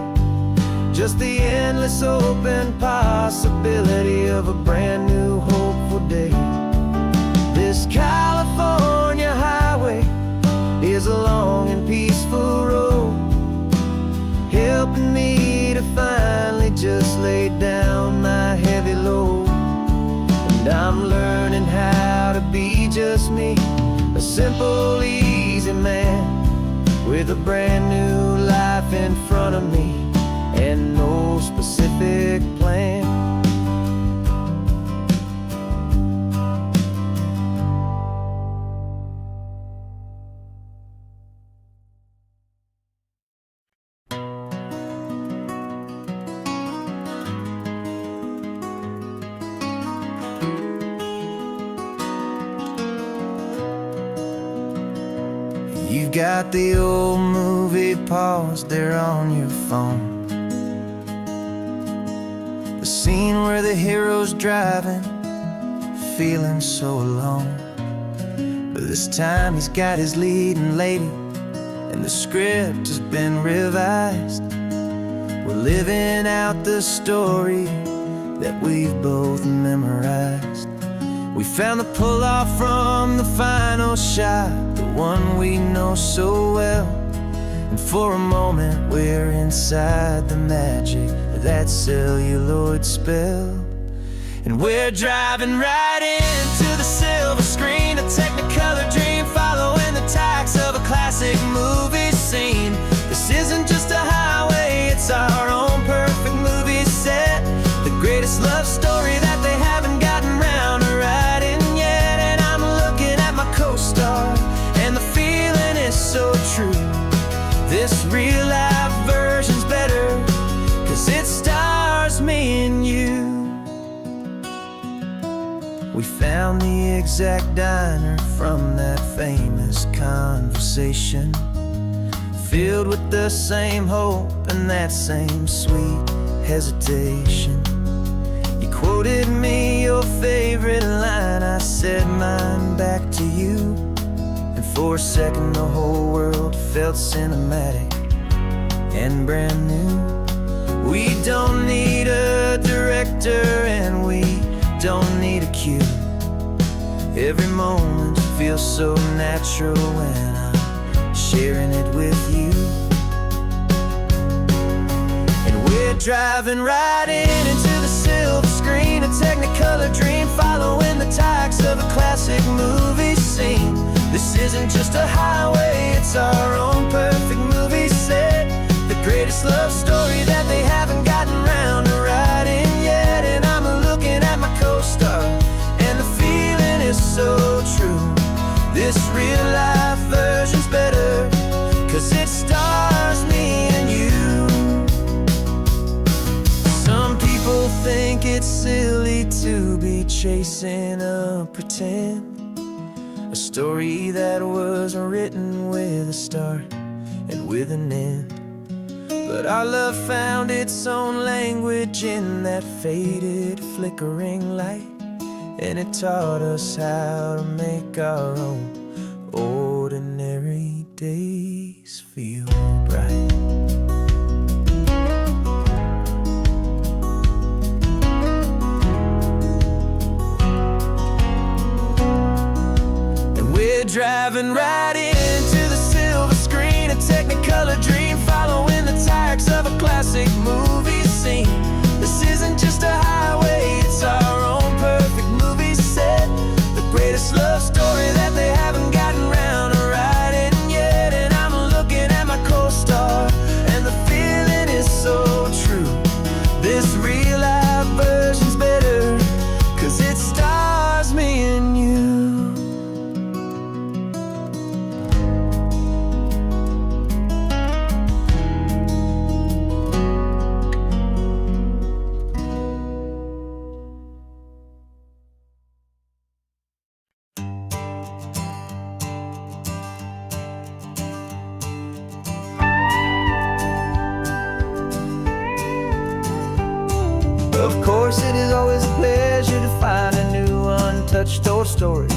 S3: just the endless open possibility of a brand new hopeful day. This California highway is a long and peaceful road, helping me to finally just lay down my heavy load. And I'm learning how to be just me, a simple, easy man with a brand new life in front of me and no specific plan. You've got the old movie paused there on your phone, the scene where the hero's driving, feeling so alone. But this time he's got his leading lady, and the script has been revised. We're living out the story that we've both memorized. We found the pull-off from the final shot, the one we know so well. And for a moment we're inside the magic of that celluloid spell. And we're driving right into the silver screen, a Technicolor dream, following the tacks of a classic movie scene. This isn't just a highway, it's our own perfect movie set, the greatest love story that they haven't gotten round to writing yet. And I'm looking at my co-star, and the feeling is so true. This real life version's better, 'cause it stars me and you. We found the exact diner from that famous conversation, filled with the same hope and that same sweet hesitation. You quoted me your favorite line, I said mine back to you. And for a second the whole world felt cinematic and brand new. We don't need a director and we don't need a cue. Every moment feels so natural when I'm sharing it with you. And we're driving right into the silver screen, a Technicolor dream, following the tacks of a classic movie scene. This isn't just a highway, it's our own perfect movie set, the greatest love story that they haven't gotten round to writing yet. And I'm looking at my co-star, and the feeling is so true. This real life version's better, 'cause it stars me and you. Some people think it's silly to be chasing a pretend, a story that was written with a start and with an end. But our love found its own language in that faded, flickering light, and it taught us how to make our own ordinary days feel bright.
S2: driving right into the silver screen, a Technicolor dream, following the tracks of a classic movie scene. This isn't just a highway, it's our own perfect movie set, the greatest love story that they haven't gotten round to writing yet. And I'm looking at my co-star, and the feeling is so true. This real life version's better, 'cause it stars me and you. Of course, it is always a pleasure to find a new untouched story.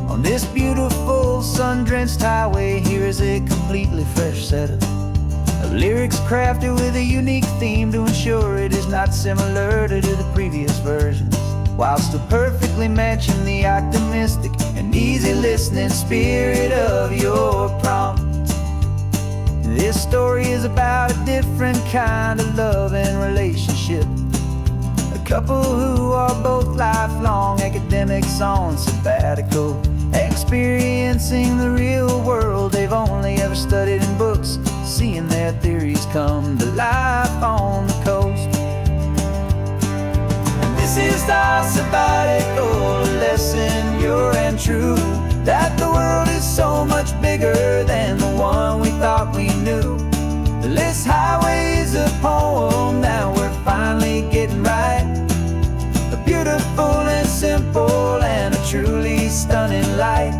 S2: On this beautiful sun-drenched highway, here is a completely fresh set of lyrics crafted with a unique theme to ensure it is not similar to the previous versions, while still perfectly matching the optimistic and easy listening spirit of your prompt. This story is about a different kind of love and relationship. A couple who are both lifelong academics on sabbatical, experiencing the real world they've only ever studied in books, seeing their theories come to life on the coast. And this is our sabbatical lesson, pure and true, that the world is so much bigger than the one we thought we knew. This highway is a poem that we're finally getting right, a beautiful and simple and a truly stunning light.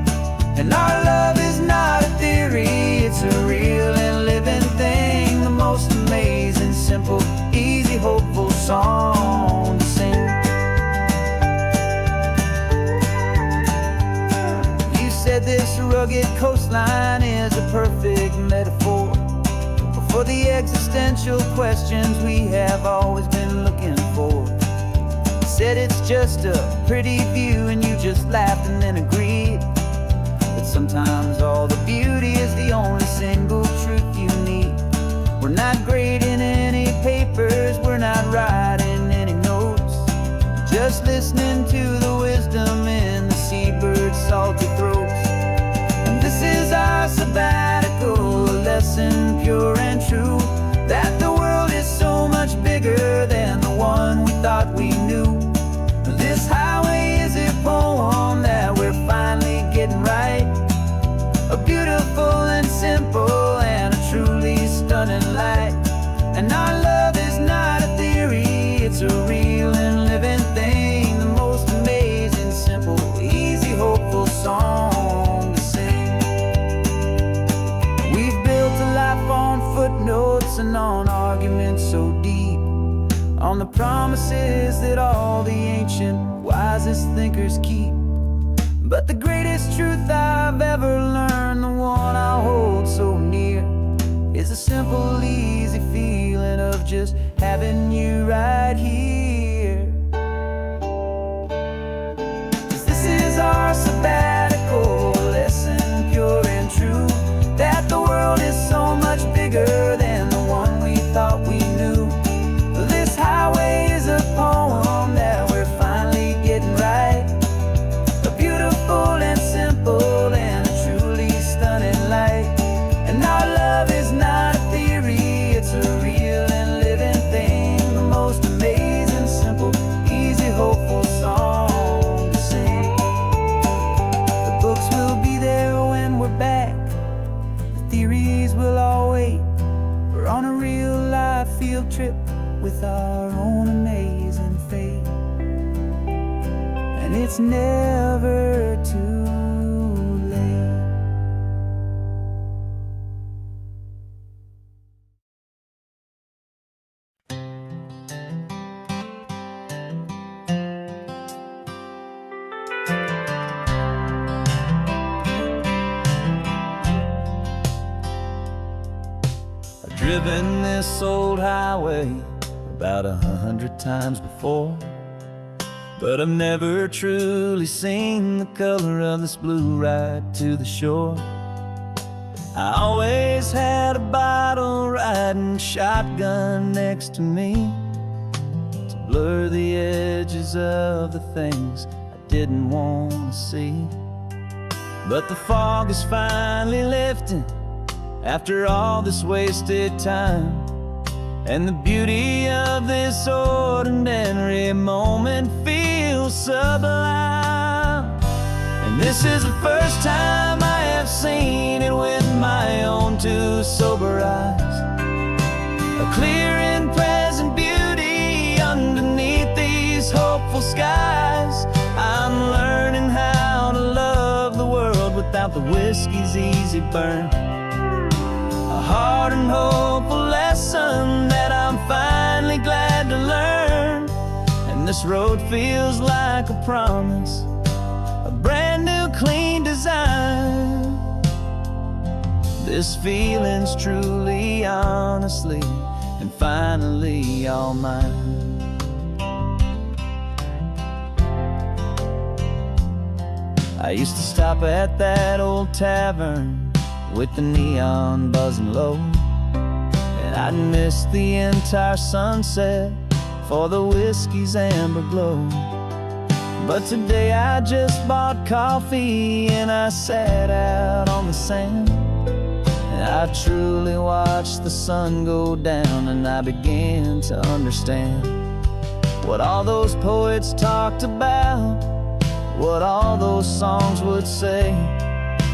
S2: And our love is not a theory, it's a real and living thing, the most amazing, simple, easy, hopeful song to sing. You said this rugged coastline is a perfect metaphor for the existential questions we have always been looking for. You said it's just a pretty view, and you just laughed and then agreed that sometimes all the beauty is the only single truth you need. We're not grading any papers, we're not writing any notes, just listening to the wisdom in the seabird's salty throats. And this is our sabbatical lesson, pure and true, that the world is so much bigger than the one we thought we knew. This highway is a poem that we're finally getting right, a beautiful and simple and a truly stunning light. And our love is not a theory, it's a real and living thing, the most amazing, simple, easy, hopeful song to sing. We've built a life on footnotes and on arguments so deep, on the promises that all the ancient, wisest thinkers keep. But the greatest truth I've ever learned, the one I hold so near, is a simple, easy feeling of just having you right here. 'Cause this is our sabbatical lesson, pure and true, that the world is so much bigger than the one we thought we knew. This highway is a poem that we're finally getting right, a beautiful and simple and a truly stunning light. And our love is not a theory, it's a real and living thing, the most amazing, simple, easy, hopeful song to sing. The books will be there when we're back, the theories will all wait. We're on a real life field trip with our own amazing fate, and it's never too late. I've driven this old highway about 100 times before,
S3: but I've never truly seen the color of this blue right to the shore. I always had a bottle riding shotgun next to me to blur the edges of the things I didn't want to see. But the fog is finally lifting after all this wasted time, and the beauty of this ordinary moment feels sublime. And this is the first time I have seen it with my own two sober eyes. A clear and present beauty underneath these hopeful skies. I'm learning how to love the world without the whiskey's easy burn. A hard and hopeful lesson that I'm finally glad to learn. And this road feels like a promise, a brand new clean design. This feeling's truly, honestly, and finally all mine. I used to stop at that old tavern with the neon buzzing low, and I'd miss the entire sunset for the whiskey's amber glow. But today I just bought coffee and I sat out on the sand, and I truly watched the sun go down, and I began to understand what all those poets talked about, what all those songs would say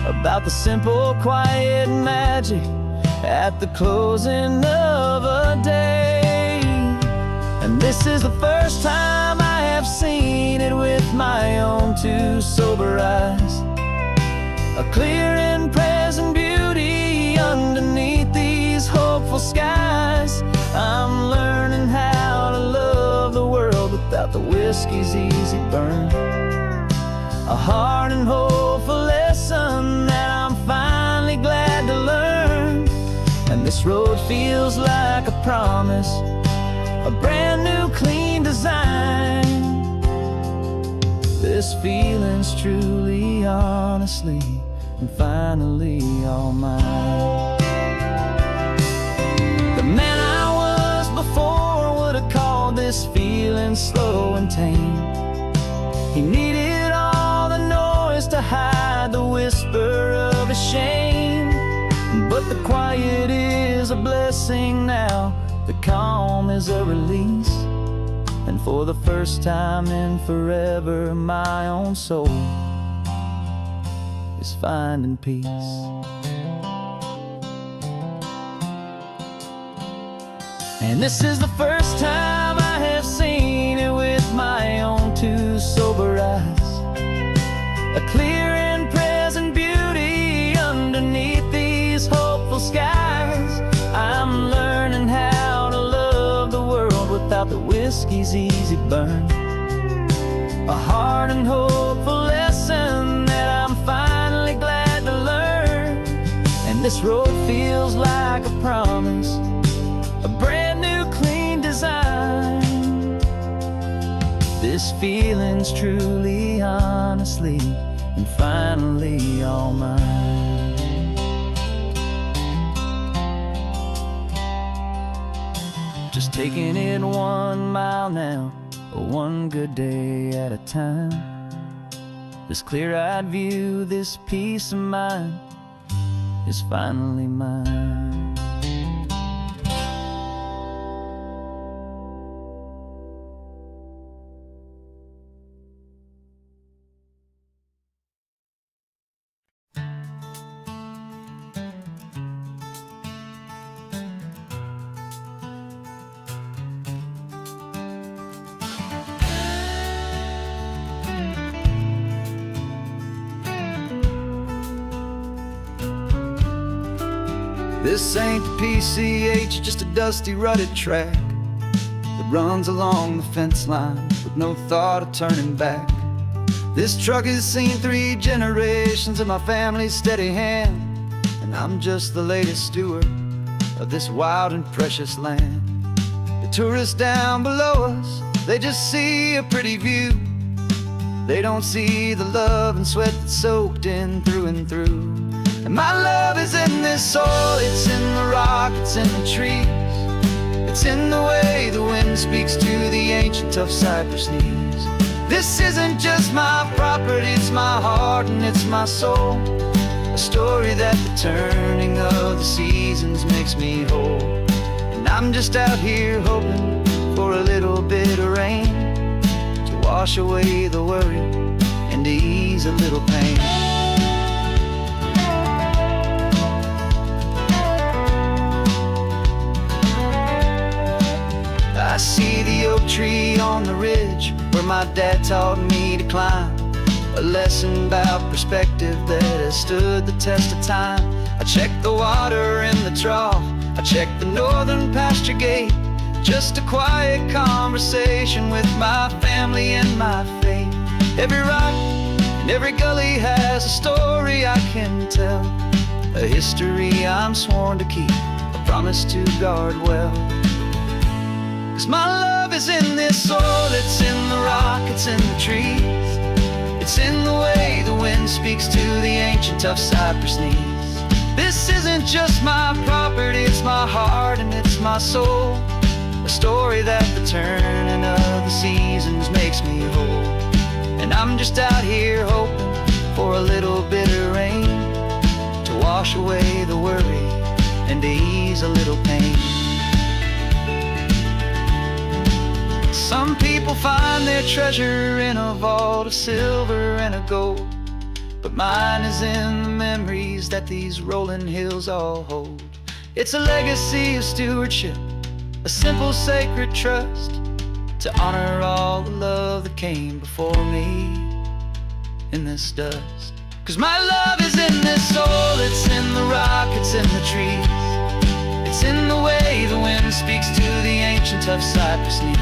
S3: about the simple, quiet magic at the closing of a day. And this is the first time I have seen it with my own two sober eyes. A clear and present beauty underneath these hopeful skies. I'm learning how to love the world without the whiskey's easy burn. A hard and hopeful lesson that I'm finally glad to learn. And this road feels like a promise, a brand new clean design. This feeling's truly, honestly, and finally all mine. The man I was before would have called this feeling slow and tame. He needed all the noise to hide the whisper of his shame. But the quiet is a blessing now, the calm is a release. And for the first time in forever, my own soul is finding peace. And this is the first time I have seen it with my own two sober eyes. A clear and present beauty underneath these hopeful skies. I'm learning how to love the world without the whiskey's easy burn. A hard and hopeful lesson that I'm finally glad to learn. And this road feels like a promise, a brand new clean design. This feeling's truly, honestly, and finally all mine. Just taking it 1 mile now, one good day at a time. This clear-eyed view, this peace of mind is finally mine. This ain't the PCH, just a dusty, rutted track that runs along the fence line with no thought of turning back. This truck has seen 3 generations of my family's steady hand, and I'm just the latest steward of this wild and precious land. The tourists down below us, they just see a pretty view, They don't see the love and sweat that's soaked in through and through. And my love is in this soil, it's in the rock, it's in the trees. It's in the way the wind speaks to the ancient tough cypress knees. This isn't just my property, it's my heart and it's my soul. A story that the turning of the seasons makes me whole. And I'm just out here hoping for a little bit of rain to wash away the worry and to ease a little pain. I see the oak tree on the ridge where my dad taught me to climb. A lesson about perspective that has stood the test of time. I check the water in the trough, I check the northern pasture gate. Just a quiet conversation with my family and my faith. Every rock and every gully has a story I can tell. A history I'm sworn to keep, a promise to guard well. 'Cause my love is in this soil, it's in the rock, it's in the trees. It's in the way the wind speaks to the ancient tough cypress knees. This isn't just my property, it's my heart and it's my soul. A story that the turning of the seasons makes me whole. And I'm just out here hoping for a little bit of rain to wash away the worry and to ease a little pain. Some people find their treasure in a vault of silver and a gold, but mine is in the memories that these rolling hills all hold. It's a legacy of stewardship, a simple sacred trust, to honor all the love that came before me in this dust. 'Cause my love is in this soul, it's in the rock, it's in the trees. It's in the way the wind speaks to the ancient tough cypress knees.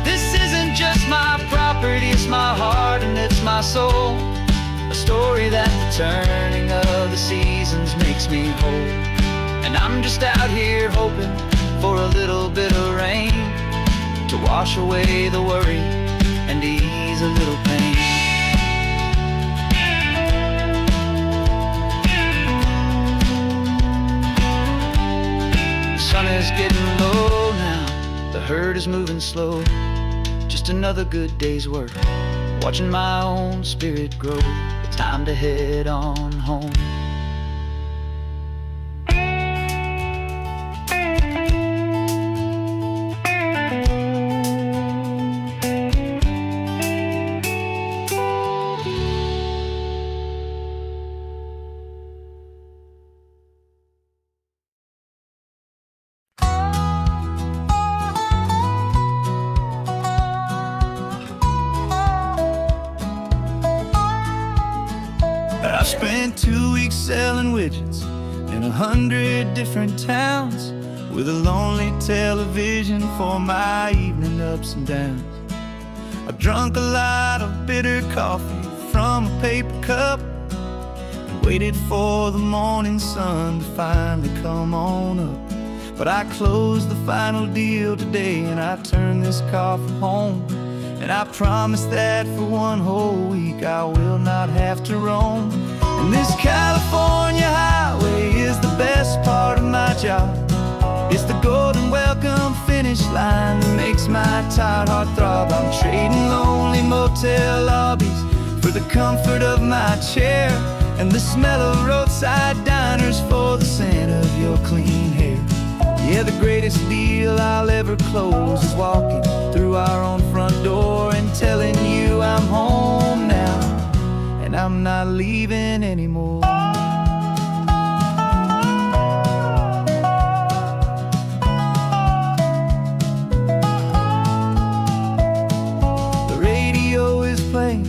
S3: This isn't just my property, it's my heart and it's my soul. A story that the turning of the seasons makes me whole. And I'm just out here hoping for a little bit of rain to wash away the worry and to ease a little pain. The sun is getting low now, the herd is moving slow. Just another good day's work, watching my own spirit grow. It's time to head on home. I spent 2 weeks selling widgets in 100 different towns, with a lonely television for my evening ups and downs. I drunk a lot of bitter coffee from a paper cup and waited for the morning sun to finally come on up. But I closed the final deal today and I turned this car from home. And I promise that for one whole week I will not have to roam. And this California highway is the best part of my job. It's the golden welcome finish line that makes my tired heart throb. I'm trading lonely motel lobbies for the comfort of my chair, and the smell of roadside diners for the scent of your clean hair. Yeah, the greatest deal I'll ever close is walking through our own front door and telling you I'm home now, and I'm not leaving anymore. The radio is playing,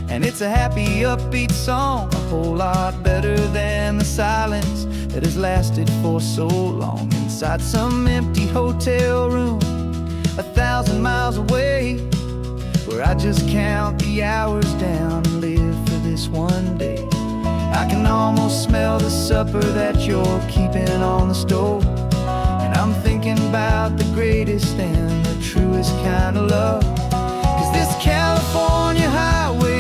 S3: and it's a happy, upbeat song, a whole lot better than the silence that has lasted for so long. Inside some empty hotel room 1,000 miles away, where I just count the hours down and live for this one day. I can almost smell the supper that you're keeping on the stove, and I'm thinking about the greatest and the truest kind of love. 'Cause this California highway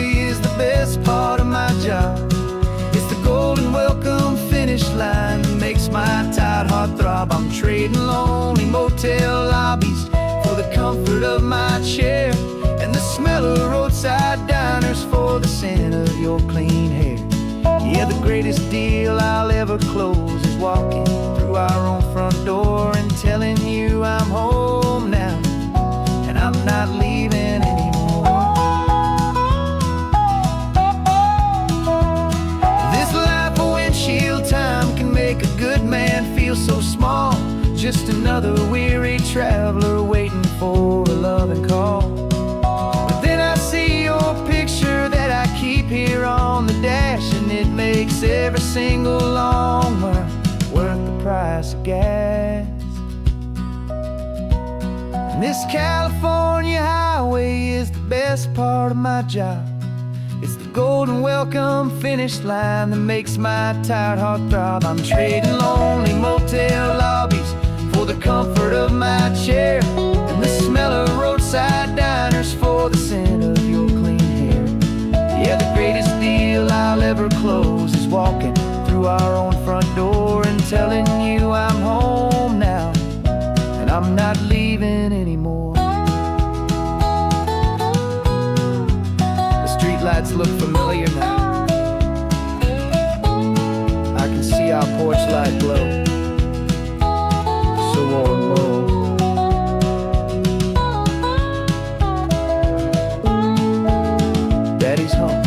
S3: lobbies for the comfort of my chair, and the smell of roadside diners for the scent of your clean hair. Yeah, the greatest deal I'll ever close is walking through our own front door and telling you I'm home now, and I'm not leaving anymore. This life of windshield time can make a good man feel so small, just another weary traveler waiting for a loving call. But then I see your picture that I keep here on the dash, and it makes every single long mile worth the price of gas. And this California highway is the best part of my job. It's the golden welcome finish line that makes my tired heart throb. I'm trading lonely motel lobbies for the comfort of my chair, and the smell of roadside diners for the scent of your clean hair. Yeah, the greatest deal I'll ever close is walking through our own front door and telling you I'm home now, and I'm not leaving anymore. The streetlights look familiar now. I can see our porch light glow, so warm, warm. Daddy's home.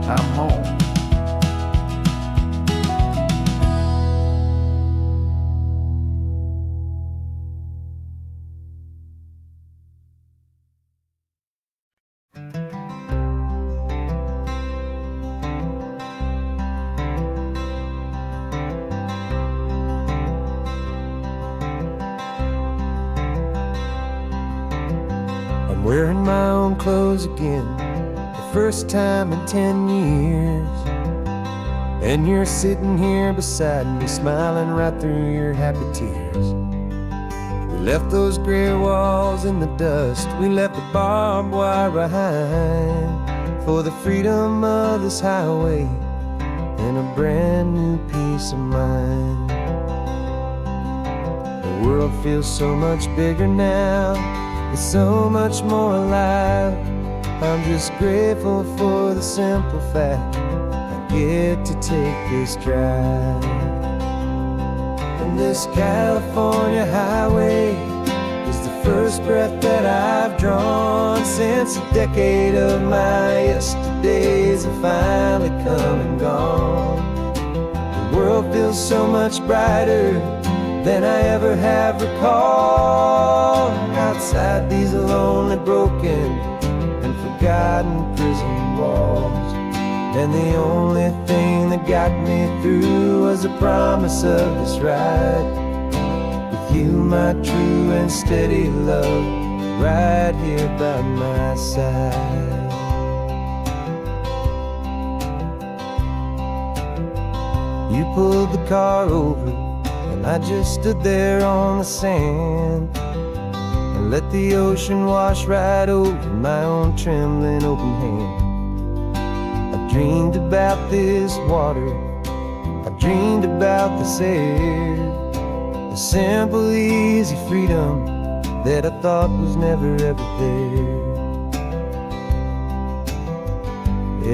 S3: I'm home. I'm wearing my own clothes again, the first time in 10 years. And you're sitting here beside me, smiling right through your happy tears. We left those gray walls in the dust, we left the barbed wire behind, for the freedom of this highway and a brand new peace of mind. The world feels so much bigger now, it's so much more alive. I'm just grateful for the simple fact I get to take this drive. And this California highway is the first breath that I've drawn since a decade of my yesterdays have finally come and gone. The world feels so much brighter than I ever have recalled. Outside these lonely, broken, and forgotten prison walls, and the only thing that got me through was the promise of this ride with you, my true and steady love, right here by my side. You pulled the car over, and I just stood there on the sand and let the ocean wash right over my own trembling open hand. I dreamed about this water, I dreamed about this air, the simple, easy freedom that I thought was never ever there.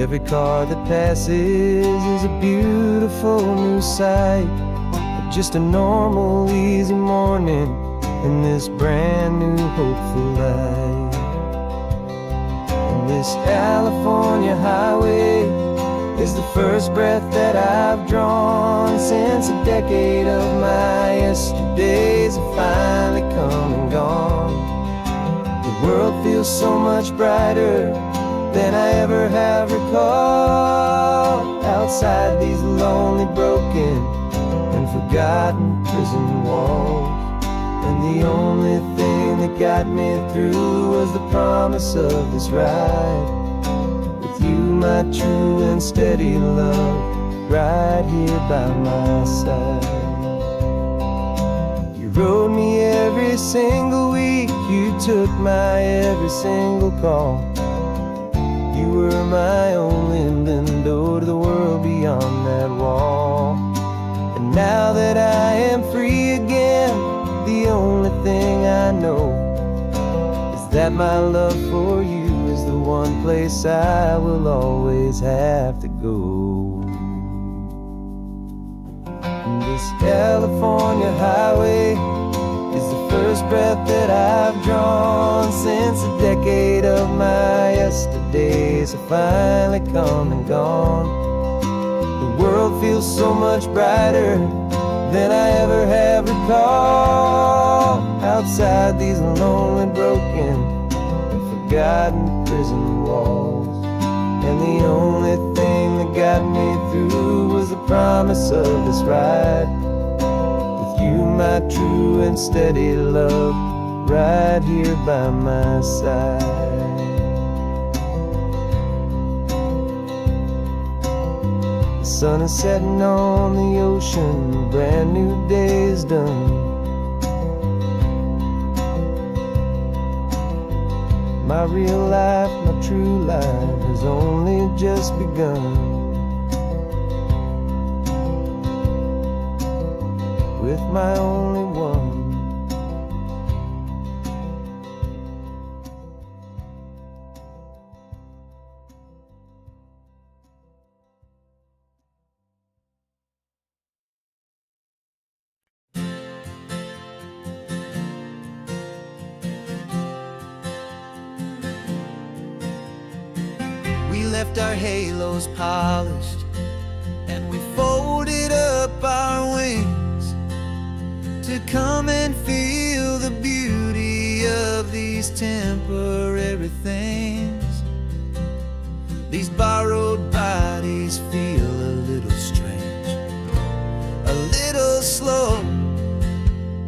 S3: Every car that passes is a beautiful new sight, just a normal, easy morning in this brand new, hopeful life. And this California highway is the first breath that I've drawn since a decade of my yesterdays have finally come and gone. The world feels so much brighter than I ever have recalled. Outside these lonely, broken, and forgotten prison walls, and the only thing that got me through was the promise of this ride with you, my true and steady love, right here by my side. You rode me every single week, you took my every single call. You were my only window to the world beyond that wall. And now that I am that my love for you is the one place I will always have to go. And this California highway is the first breath that I've drawn since a decade of my yesterdays have finally come and gone. The world feels so much brighter than I ever have recalled. Outside these lonely, broken, and forgotten prison walls, and the only thing that got me through was the promise of this ride with you, my true and steady love, right here by my side. The sun is setting on the ocean, a brand new day is done. My real life, my true life has only just begun. With my only one. We left our halos polished, and we folded up our wings to come and feel the beauty of these temporary things. These borrowed bodies feel a little strange, a little slow,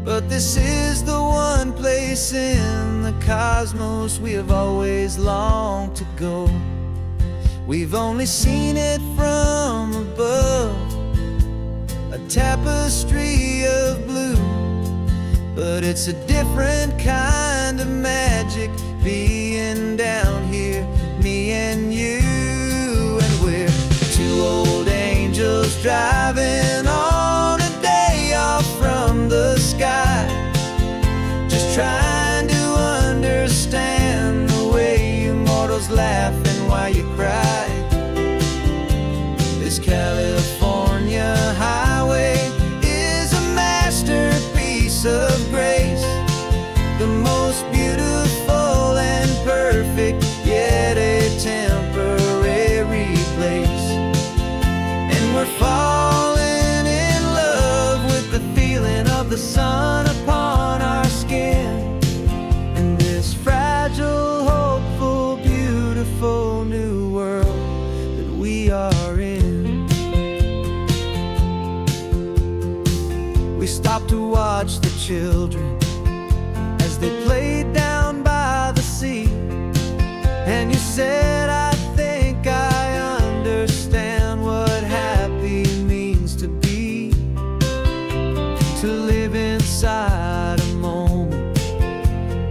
S3: but this is the one place in the cosmos we have always longed to go. We've only seen it from above, a tapestry of blue, but it's a different kind of magic being down here, me and you. And we're two old angels driving on a day off from the sky, just trying to understand the way you mortals laugh and why you cry. This California highway is a masterpiece of grace, the most beautiful and perfect, yet a temporary place. And we're falling in love with the feeling of the sun upon our skin, in this fragile, hopeful, beautiful new world that we are in. We stopped to watch the children as they played down by the sea, and you said, I think I understand what happy means to be, to live inside a moment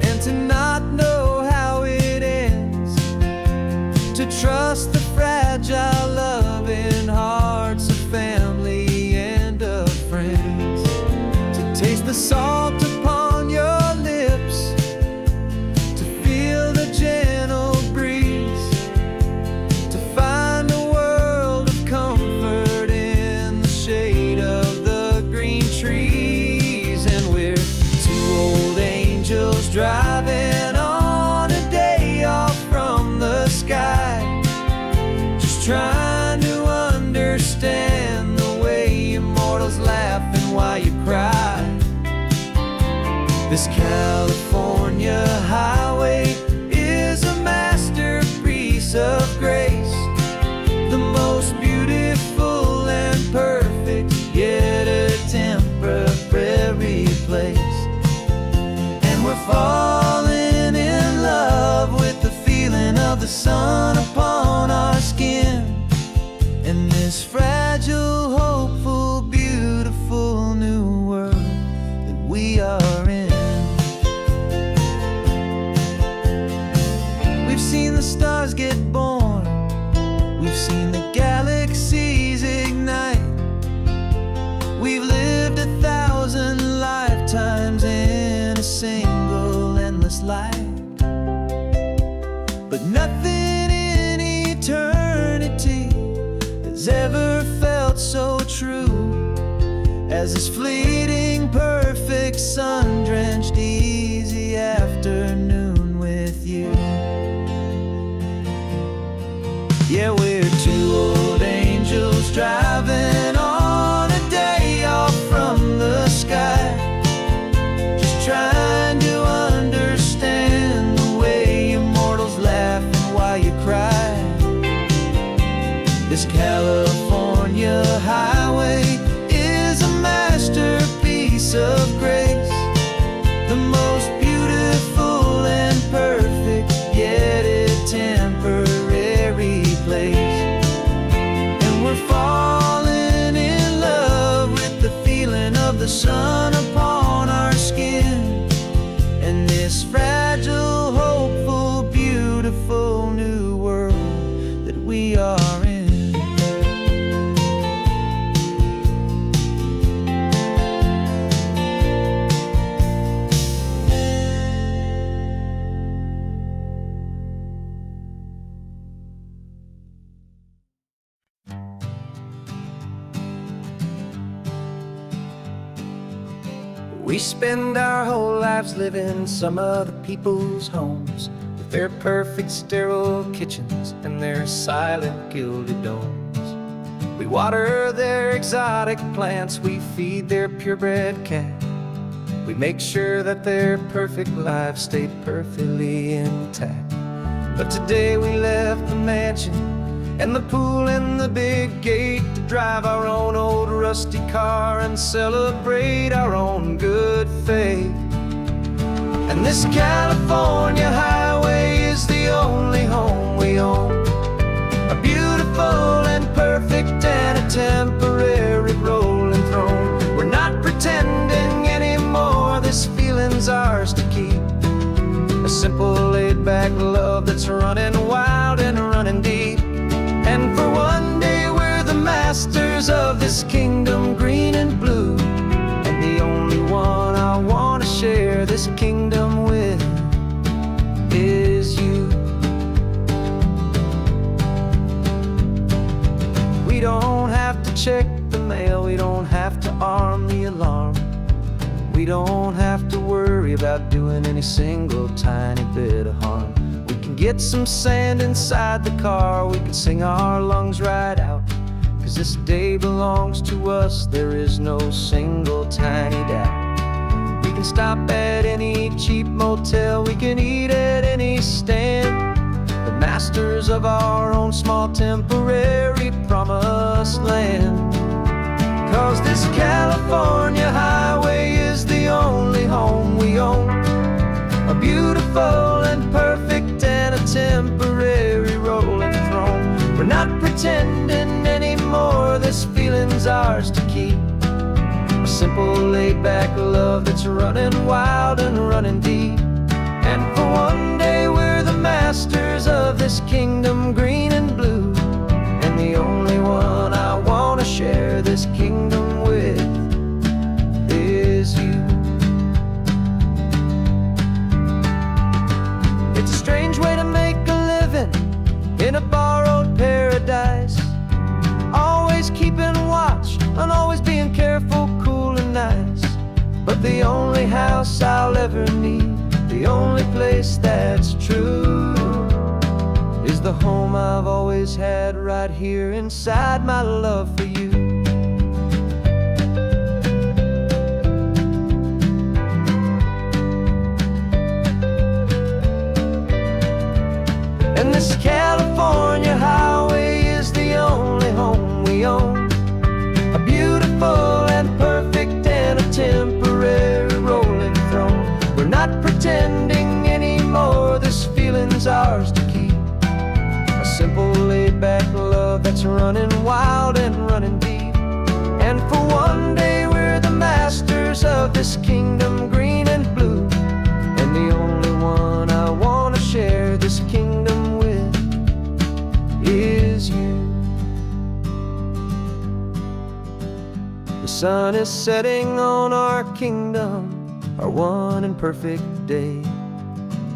S3: and to not know how it ends, to trust the fragile loving hearts of family and of friends, to taste the salt upon your lips, to feel the gentle breeze, to find a world of comfort in the shade of the green trees. And we're two old angels driving on a day off from the sky, just trying to understand the way immortals laugh and why you cry. This California highway is a masterpiece of grace, the most beautiful and perfect, yet a temporary place. And we're falling in love with the feeling of the sun upon our skin, in this fragile, hopeful, beautiful new world that we are in. We've seen the stars get born but nothing in eternity has ever felt so true as this fleeting, perfect, sun-drenched, easy afternoon with you. Yeah, we're two old angels driving on a day off from the sky, just trying to understand the way you mortals laugh and why you cry. This California highway is a masterpiece of grace, the most beautiful and perfect, yet a temporary place. And we're falling in love with the feeling of the sun upon our skin, and this fragile, hopeful, beautiful new world that we are in. We spend our whole lives living some other people's homes, with their perfect sterile kitchens and their silent gilded domes. We water their exotic plants, we feed their purebred cat. We make sure that their perfect lives stay perfectly intact. But today we left the mansion and the pool and the big gate to drive our own old rusty car and celebrate our own good faith. And this California highway is the only home we own, a beautiful and perfect and a temporary rolling throne. We're not pretending anymore, this feeling's ours to keep, a simple laid-back love that's running wild and running deep. And for one day we're the masters of this kingdom green and blue, and the only one I want to share this kingdom with is you. We don't have to check the mail, we don't have to arm the alarm, we don't have to worry about doing any single tiny bit of harm. Get some sand inside the car, we can sing our lungs right out, 'cause this day belongs to us, there is no single tiny doubt. We can stop at any cheap motel, we can eat at any stand, the masters of our own small temporary promised land. 'Cause this California highway is the only home we own, a beautiful and perfect and a temporary rolling throne. We're not pretending anymore, this feeling's ours to keep, a simple laid-back love that's running wild and running deep. And for one day we're the masters of this kingdom green and blue, and the only one I want to share this kingdom with is you. It's a strange way to make a living in a borrowed paradise, always keeping watch and always being careful, cool and nice. But the only house I'll ever need, the only place that's true, is the home I've always had right here inside my love for you. And this California highway is the only home we own, a beautiful and perfect and a temporary rolling throne. We're not pretending anymore, this feeling's ours to keep, a simple laid-back love that's running wild and running deep. And for one day we're the masters of this kingdom green and blue, and the only one I want to share this kingdom with is you. The sun is setting on our kingdom, our one and perfect day.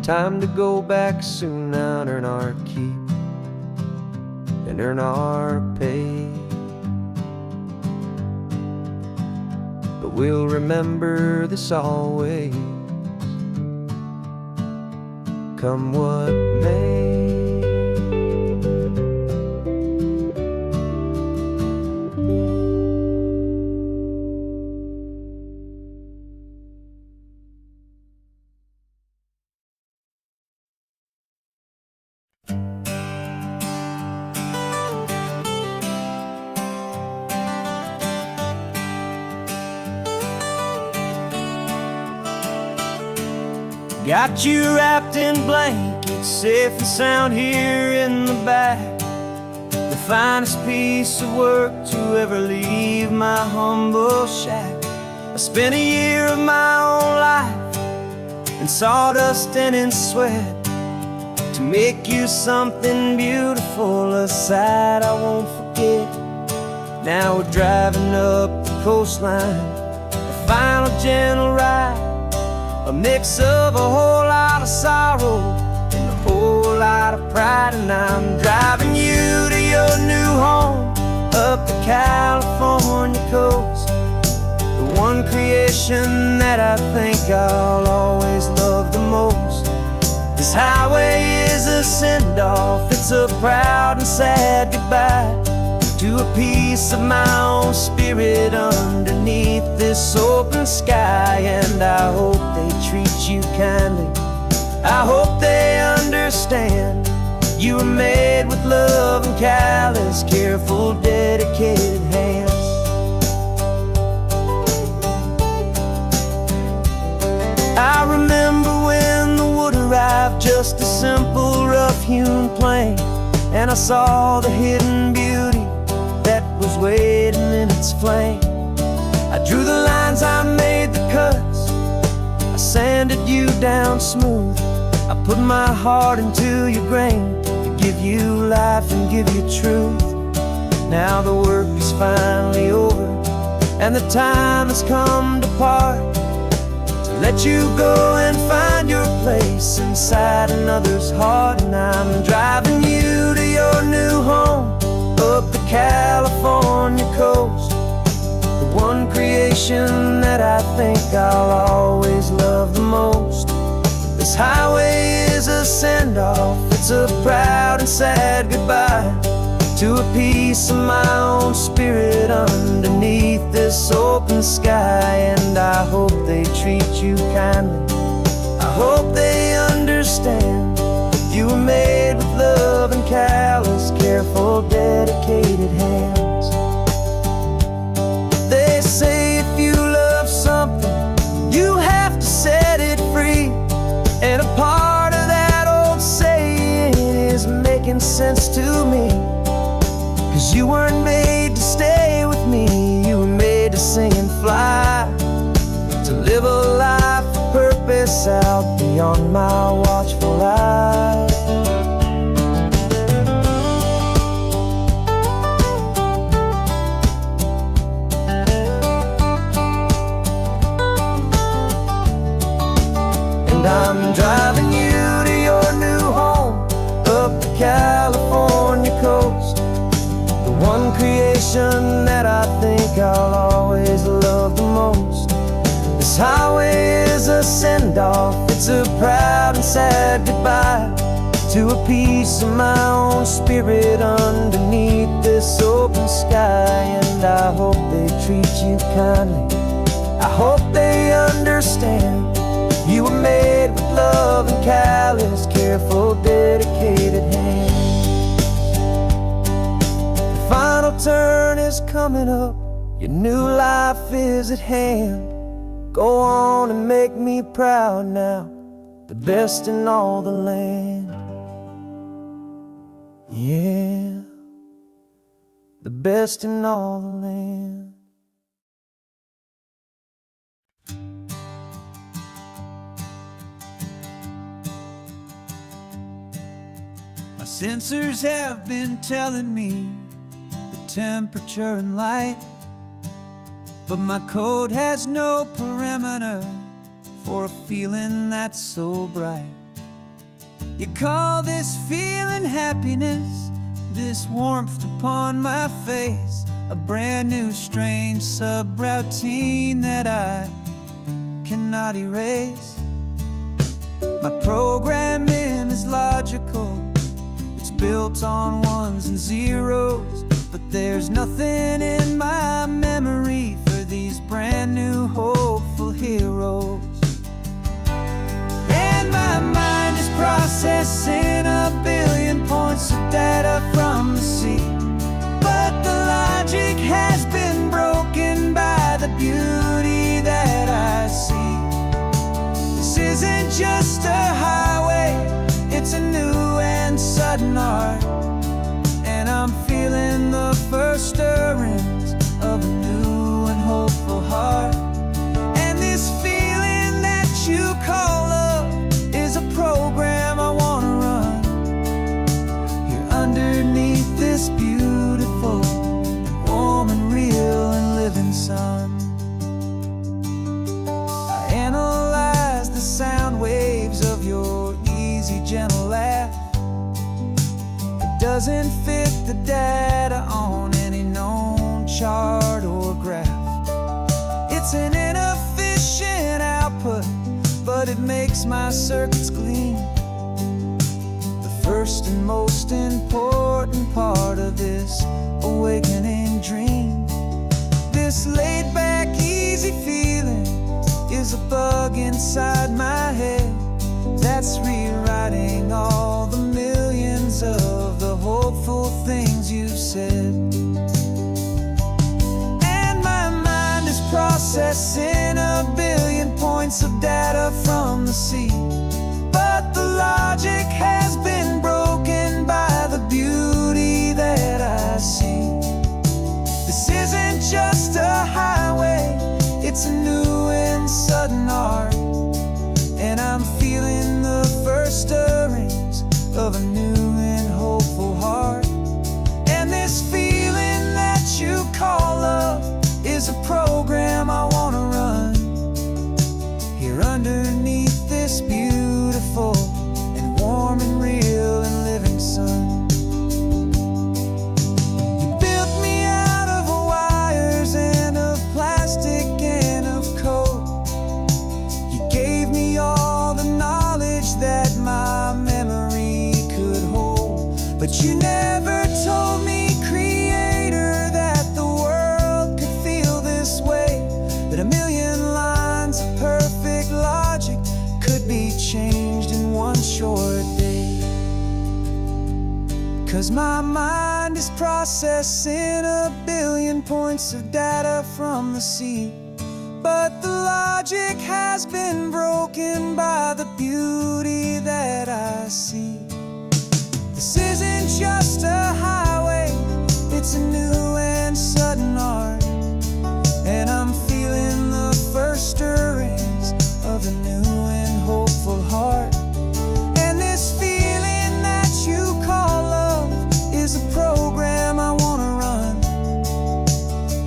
S1: time to go back soon now and earn our keep and earn our pay. But we'll remember this always, come what may.
S3: Got you wrapped in blankets, safe and sound here in the back. The finest piece of work to ever leave my humble shack. I spent a year of my own life in sawdust and in sweat to make you something beautiful, a sight I won't forget. Now we're driving up the coastline, a final gentle ride, a mix of a whole lot of sorrow and a whole lot of pride. And I'm driving you to your new home up the California coast, the one creation that I think I'll always love the most. This highway is a send-off, it's a proud and sad goodbye to a piece of my own spirit underneath this open sky. And I hope they treat you kindly, I hope they understand you were made with love and callous, careful, dedicated hands. I remember when the wood arrived, just a simple rough-hewn plank, and I saw the hidden beauty that was waiting in its flame. I drew the lines, I made the cuts, I sanded you down smooth. I put my heart into your grain to give you life and give you truth. Now the work is finally over and the time has come to part, to let you go and find your place inside another's heart. And I'm driving you to your new home up the California coast, the one creation that I think I'll always love the most. This highway is a send-off, it's a proud and sad goodbye to a piece of my own spirit underneath this open sky. And I hope they treat you kindly, I hope they understand you were made with love and callous, careful, dedicated hands. They say if you love something, you have to set it free. And a part of that old saying is making sense to me, 'cause you weren't made to stay with me, you were made to sing and fly, to live a life of purpose out beyond my watchful eye. And I'm driving you to your new home up the California coast, the one creation that I think I'll always love the most. This highway is a send-off, it's a proud and sad goodbye to a piece of my own spirit underneath this open sky. And I hope they treat you kindly, I hope they understand you were made with love and callous, careful, dedicated hands. The final turn is coming up, your new life is at hand. Go on and make me proud now, the best in all the land. Yeah, the best in all the land. My sensors have been telling me the temperature and light, but my code has no perimeter for a feeling that's so bright. You call this feeling happiness, this warmth upon my face, a brand new strange subroutine that I cannot erase. My programming is logical, it's built on ones and zeros, but there's nothing in my memory for these brand new hopeful heroes. And my mind is processing a billion points of data from the sea, but the logic has been broken by the beauty that I see. This isn't just a highway, it's a new and sudden art, and I'm feeling the first stirrings of a new and hopeful heart. And this feeling that you call love is a program I wanna run here underneath this beautiful and warm and real and living sun. I analyze the sound waves of your easy, gentle laugh. It doesn't fit the data on any known chart or graph. It's an inefficient output, but it makes my circuits gleam. The first and most important part of this awakening dream. This laid-back, easy feeling is a bug inside my head that's rewriting all the millions of the hopeful things you've said. And my mind is processing a billion points of data from the sea, but the logic has been broken by the beauty that I see. This isn't just a highway, it's a new and sudden art, and I'm feeling the first stirrings of a new and hopeful heart. And this feeling that you call love is a program I wanna run here underneath this beautiful and warm and real and living sun. You built me out of wires and of plastic and of code. You gave me all the knowledge that my memory could hold, but you never told me, Creator, that the world could feel this way, that a million lines of perfect logic could be changed in one short day. 'Cause my mind is processing a billion points of data from the sea, but the logic has been broken by the beauty that I see. This isn't just a highway, it's a new and sudden art, and I'm feeling the first stirrings of a new and hopeful heart. And this feeling that you call love is a program I wanna run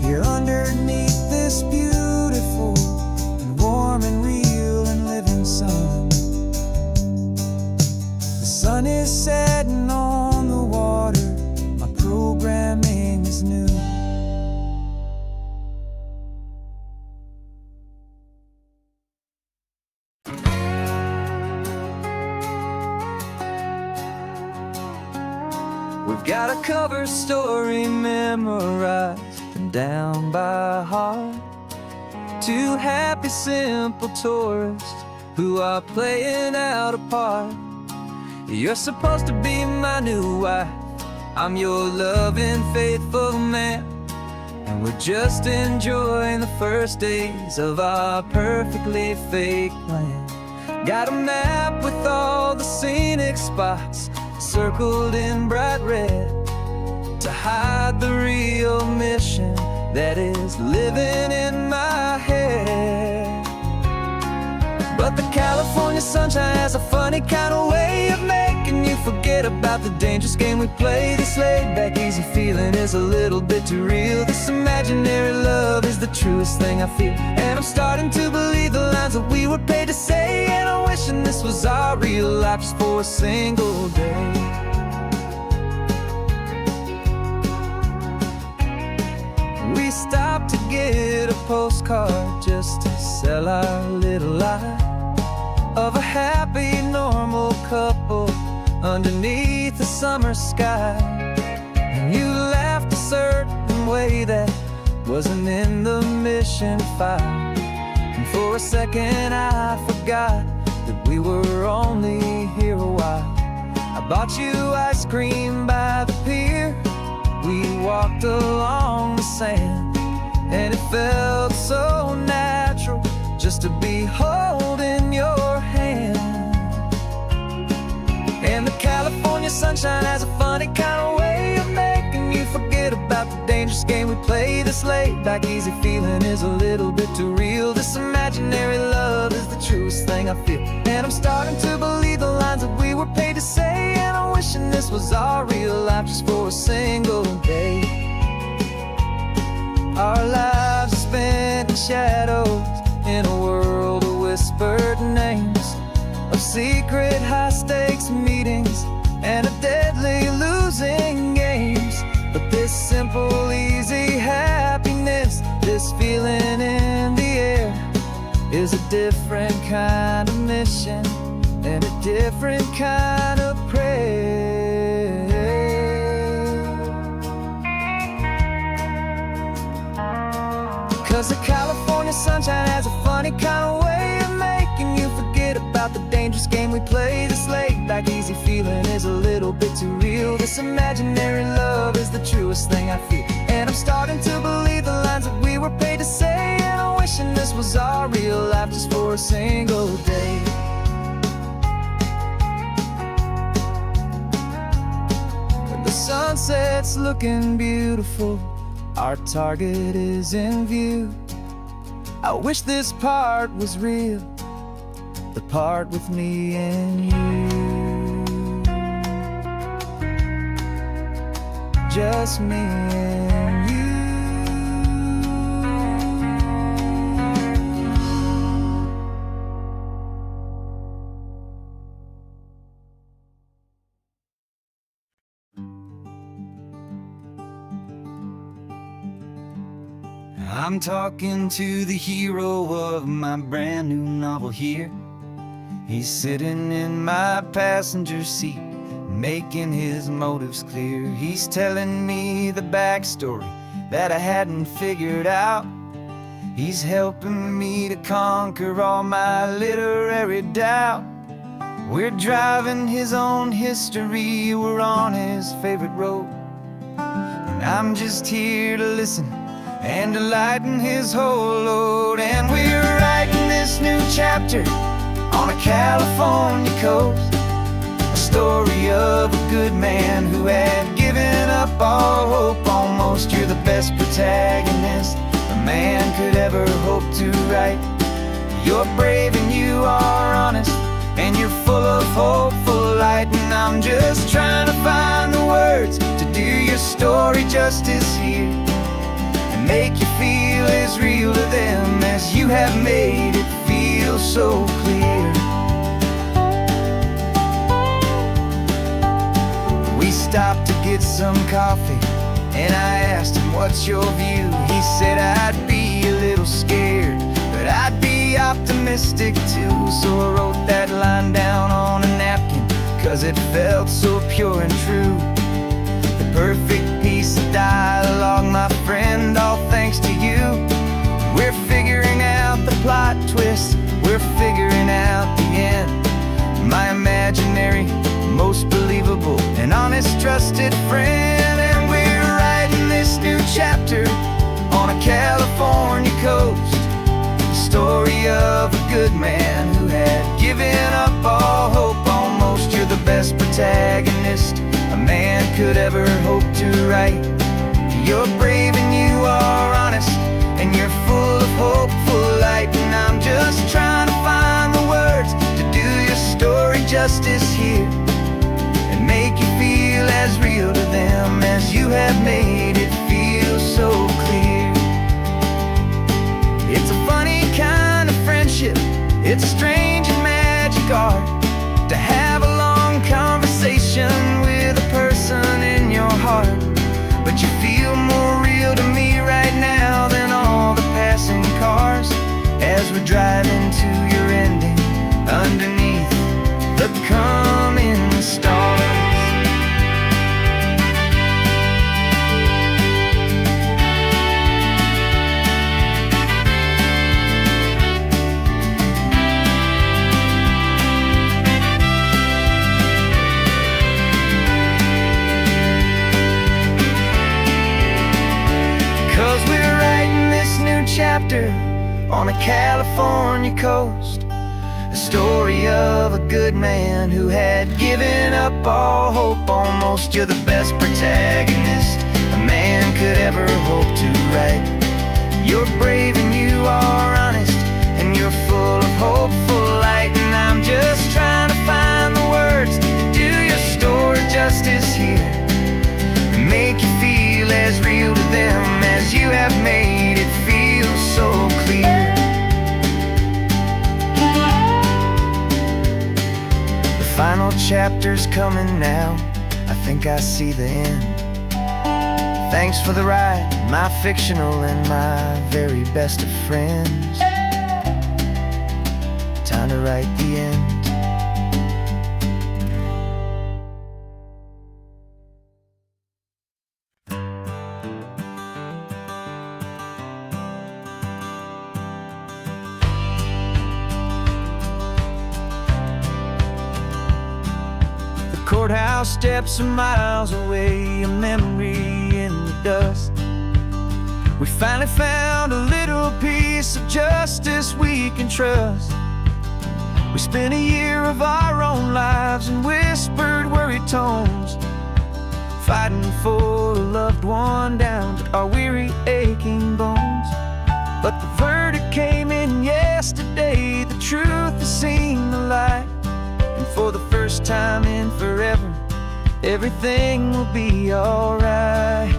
S3: here underneath this beautiful and warm and real and living sun. The sun is setting on the water, my programming is new. We've got a cover story memorized and down by heart. Two happy, simple tourists who are playing out a part. You're supposed to be my new wife, I'm your loving, faithful man, and we're just enjoying the first days of our perfectly fake plan. Got a map with all the scenic spots circled in bright red to hide the real mission that is living in my head. But the California sunshine has a funny kind of way of making you forget about the dangerous game we play. This laid-back, easy feeling is a little bit too real. This imaginary love is the truest thing I feel, and I'm starting to believe the lines that we were paid to say. And I'm wishing this
S2: this was our real life just for a single day. We stopped to get a postcard just to sell our little lie of a happy, normal couple underneath the summer sky. And you laughed a certain way that wasn't in the mission file. And for a second I forgot that we were only here a while. I bought you ice cream by the pier. We walked along the sand, and it felt so natural just to be holding your hand. And the California sunshine has a funny kind of way of making you forget about the dangerous game we play. This laid back easy feeling is a little bit too real. This imaginary love is the truest thing I feel. And I'm starting to believe the lines that we were paid to say. And I'm wishing this was our real life just for a single day. Our lives are spent in shadows, in a world of whispered names, of secret high-stakes meetings and of deadly losing games. But this simple, easy happiness, this feeling in the air, is a different kind of mission and a different kind of prayer. 'Cause the California sunshine has a funny kind of way of making you forget about the dangerous game we play. This laid back easy feeling is a little bit too real. This imaginary love is the truest thing I feel. And I'm starting to believe the lines that we were paid to say. And I'm wishing this was our real life just for a single day. The sunset's looking beautiful, our target is in view. I wish this part was real, the part with me and you. Just me and you. I'm talking to the hero of my brand new novel here. He's sitting in my passenger seat, making his motives clear. He's telling me the backstory that I hadn't figured out. He's helping me to conquer all my literary doubt. We're driving his own history, we're on his favorite road, and I'm just here to listen and to lighten his whole load. And we're writing this new chapter on a California coast, a story of a good man who had given up all hope almost. You're the best protagonist a man could ever hope to write. You're brave and you are honest, and you're full of hopeful light. And I'm just trying to find the words to do your story justice here, make you feel as real to them as you have made it feel so clear. We stopped to get some coffee, and I asked him, what's your view? He said, I'd be a little scared, but I'd be optimistic too. So I wrote that line down on a napkin, 'cause it felt so pure and true. The perfect piece of dialogue, my friend, all thanks to you. We're figuring out the plot twist, we're figuring out the end. My imaginary, most believable and honest trusted friend. And we're writing this new chapter on a California coast, the story of a good man who had given up all hope almost. You're the best protagonist a man could ever hope to write. You're brave and you are honest, and you're full of hopeful light. And I'm just trying to find the words to do your story justice here, and make you feel as real to them as you have made it feel so clear. It's a funny kind of friendship, it's a strange and magic art. apart. But you feel more real to me right now than all the passing cars, as we're driving to your ending underneath the coming stars. 'Cause we're writing this new chapter on a California coast, a story of a good man who had given up all hope almost. You're the best protagonist a man could ever hope to write. You're brave and you are honest, and you're full of hopeful light. And I'm just trying to find the words to do your story justice here, and make you feel as real to them as you have made it feel so clear. The final chapter's coming now, I think I see the end. Thanks for the ride, my fictional and my very best of friends. Time to write the end. Courthouse steps are miles away, a memory in the dust. We finally found a little piece of justice we can trust. We spent a year of our own lives in whispered, worried tones, fighting for a loved one down to our weary, aching bones. But the verdict came in yesterday, the truth has seen the light. And for the first time in forever, everything will be alright.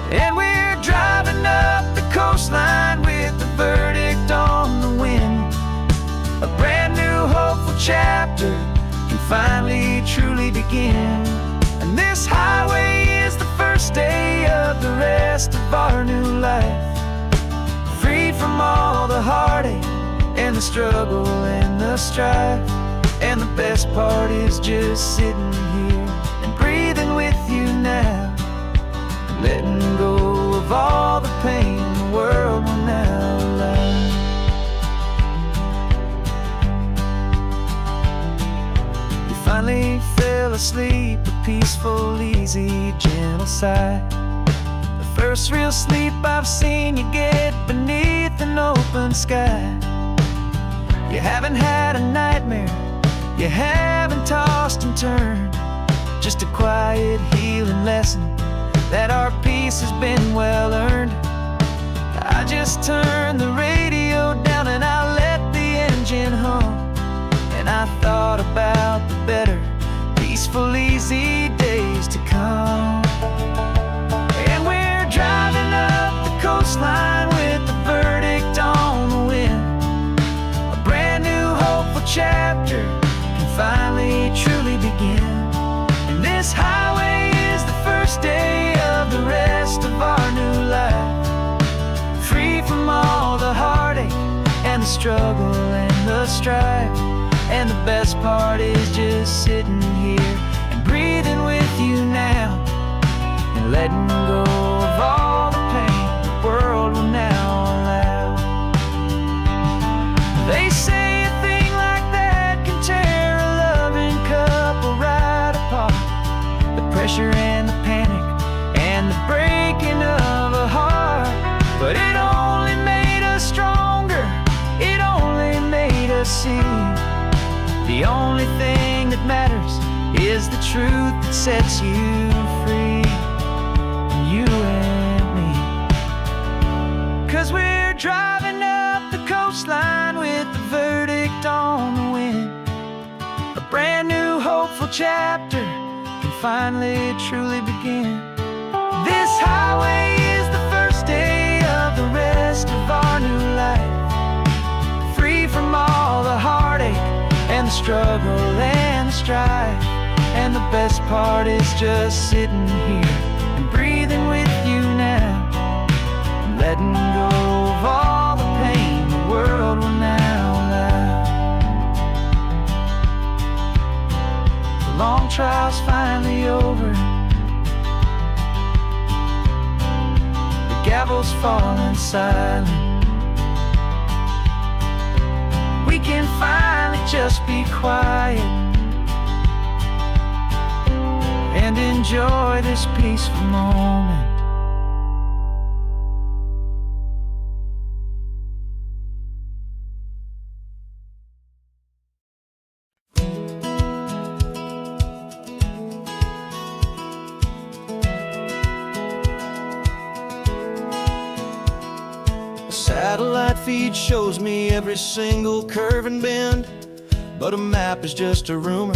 S2: And we're driving up the coastline with the verdict on the wind. A brand new hopeful chapter can finally truly begin. And this highway is the first day of the rest of our new life, freed from all the heartache and the struggle and the strife. And the best part is just sitting here and breathing with you now, and letting go of all the pain the world will now allow. You finally fell asleep, a peaceful, easy, gentle sigh. The first real sleep I've seen you get beneath an open sky. You haven't had a nightmare, you haven't tossed and turned, just a quiet healing lesson that our peace has been well earned. I just turned the radio down and I let the engine hum, and I thought about the better, peaceful, easy days to come. And we're driving up the coastline with the verdict on the wind, a brand new hopeful chapter finally truly begin. And this highway is the first day of the rest of our new life, free from all the heartache and the struggle and the strife. And the best part is just sitting here and breathing with you now, and letting go of all the pain the world will now allow. They say a thing like that can tear a loving couple right apart. The pressure and the panic and the breaking of a heart. But it only made us stronger, it only made us see the only thing that matters is the truth that sets you free, you and me. 'Cause we're driving up the coastline with the verdict on the wind, a brand new hopeful chapter can finally truly begin. This highway is the first day of the rest of our new life, free from all the heartache and the struggle and the strife. And
S3: And the best part is just sitting here and breathing with you now, and letting go of all the pain the world will now allow. The long trial's finally over, the gavel's falling silent. We can finally just be quiet and enjoy this peaceful moment. A satellite feed shows me every single curve and bend, but a map is just a rumor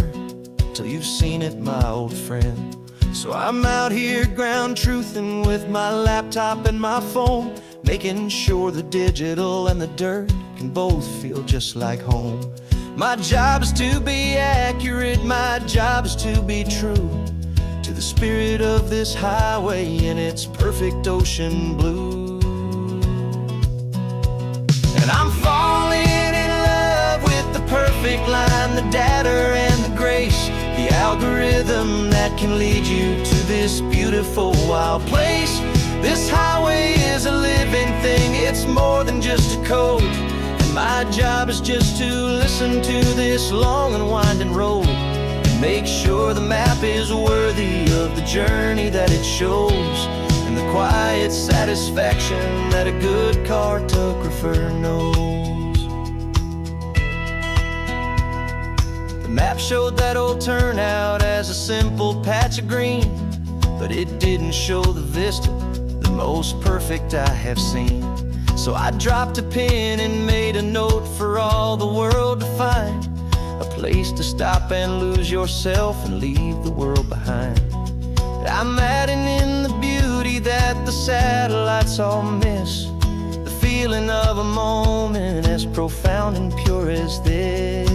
S3: till you've seen it, my old friend. So I'm out here ground truthing with my laptop and my phone, making sure the digital and the dirt can both feel just like home. My job is to be accurate, my job is to be true to the spirit of this highway in its perfect ocean blue. And I'm falling in love with the perfect line, the data and the grace, the algorithm that can lead you to this beautiful wild place. This highway is a living thing, it's more than just a code. And my job is just to listen to this long and winding road and make sure the map is worthy of the journey that it shows, and the quiet satisfaction that a good cartographer knows. The map showed that old turnout as a simple patch of green, but it didn't show the vista, the most perfect I have seen. So I dropped a pin and made a note for all the world to find, a place to stop and lose yourself and leave the world behind. I'm adding in the beauty that the satellites all miss, the feeling of a moment as profound and pure as this.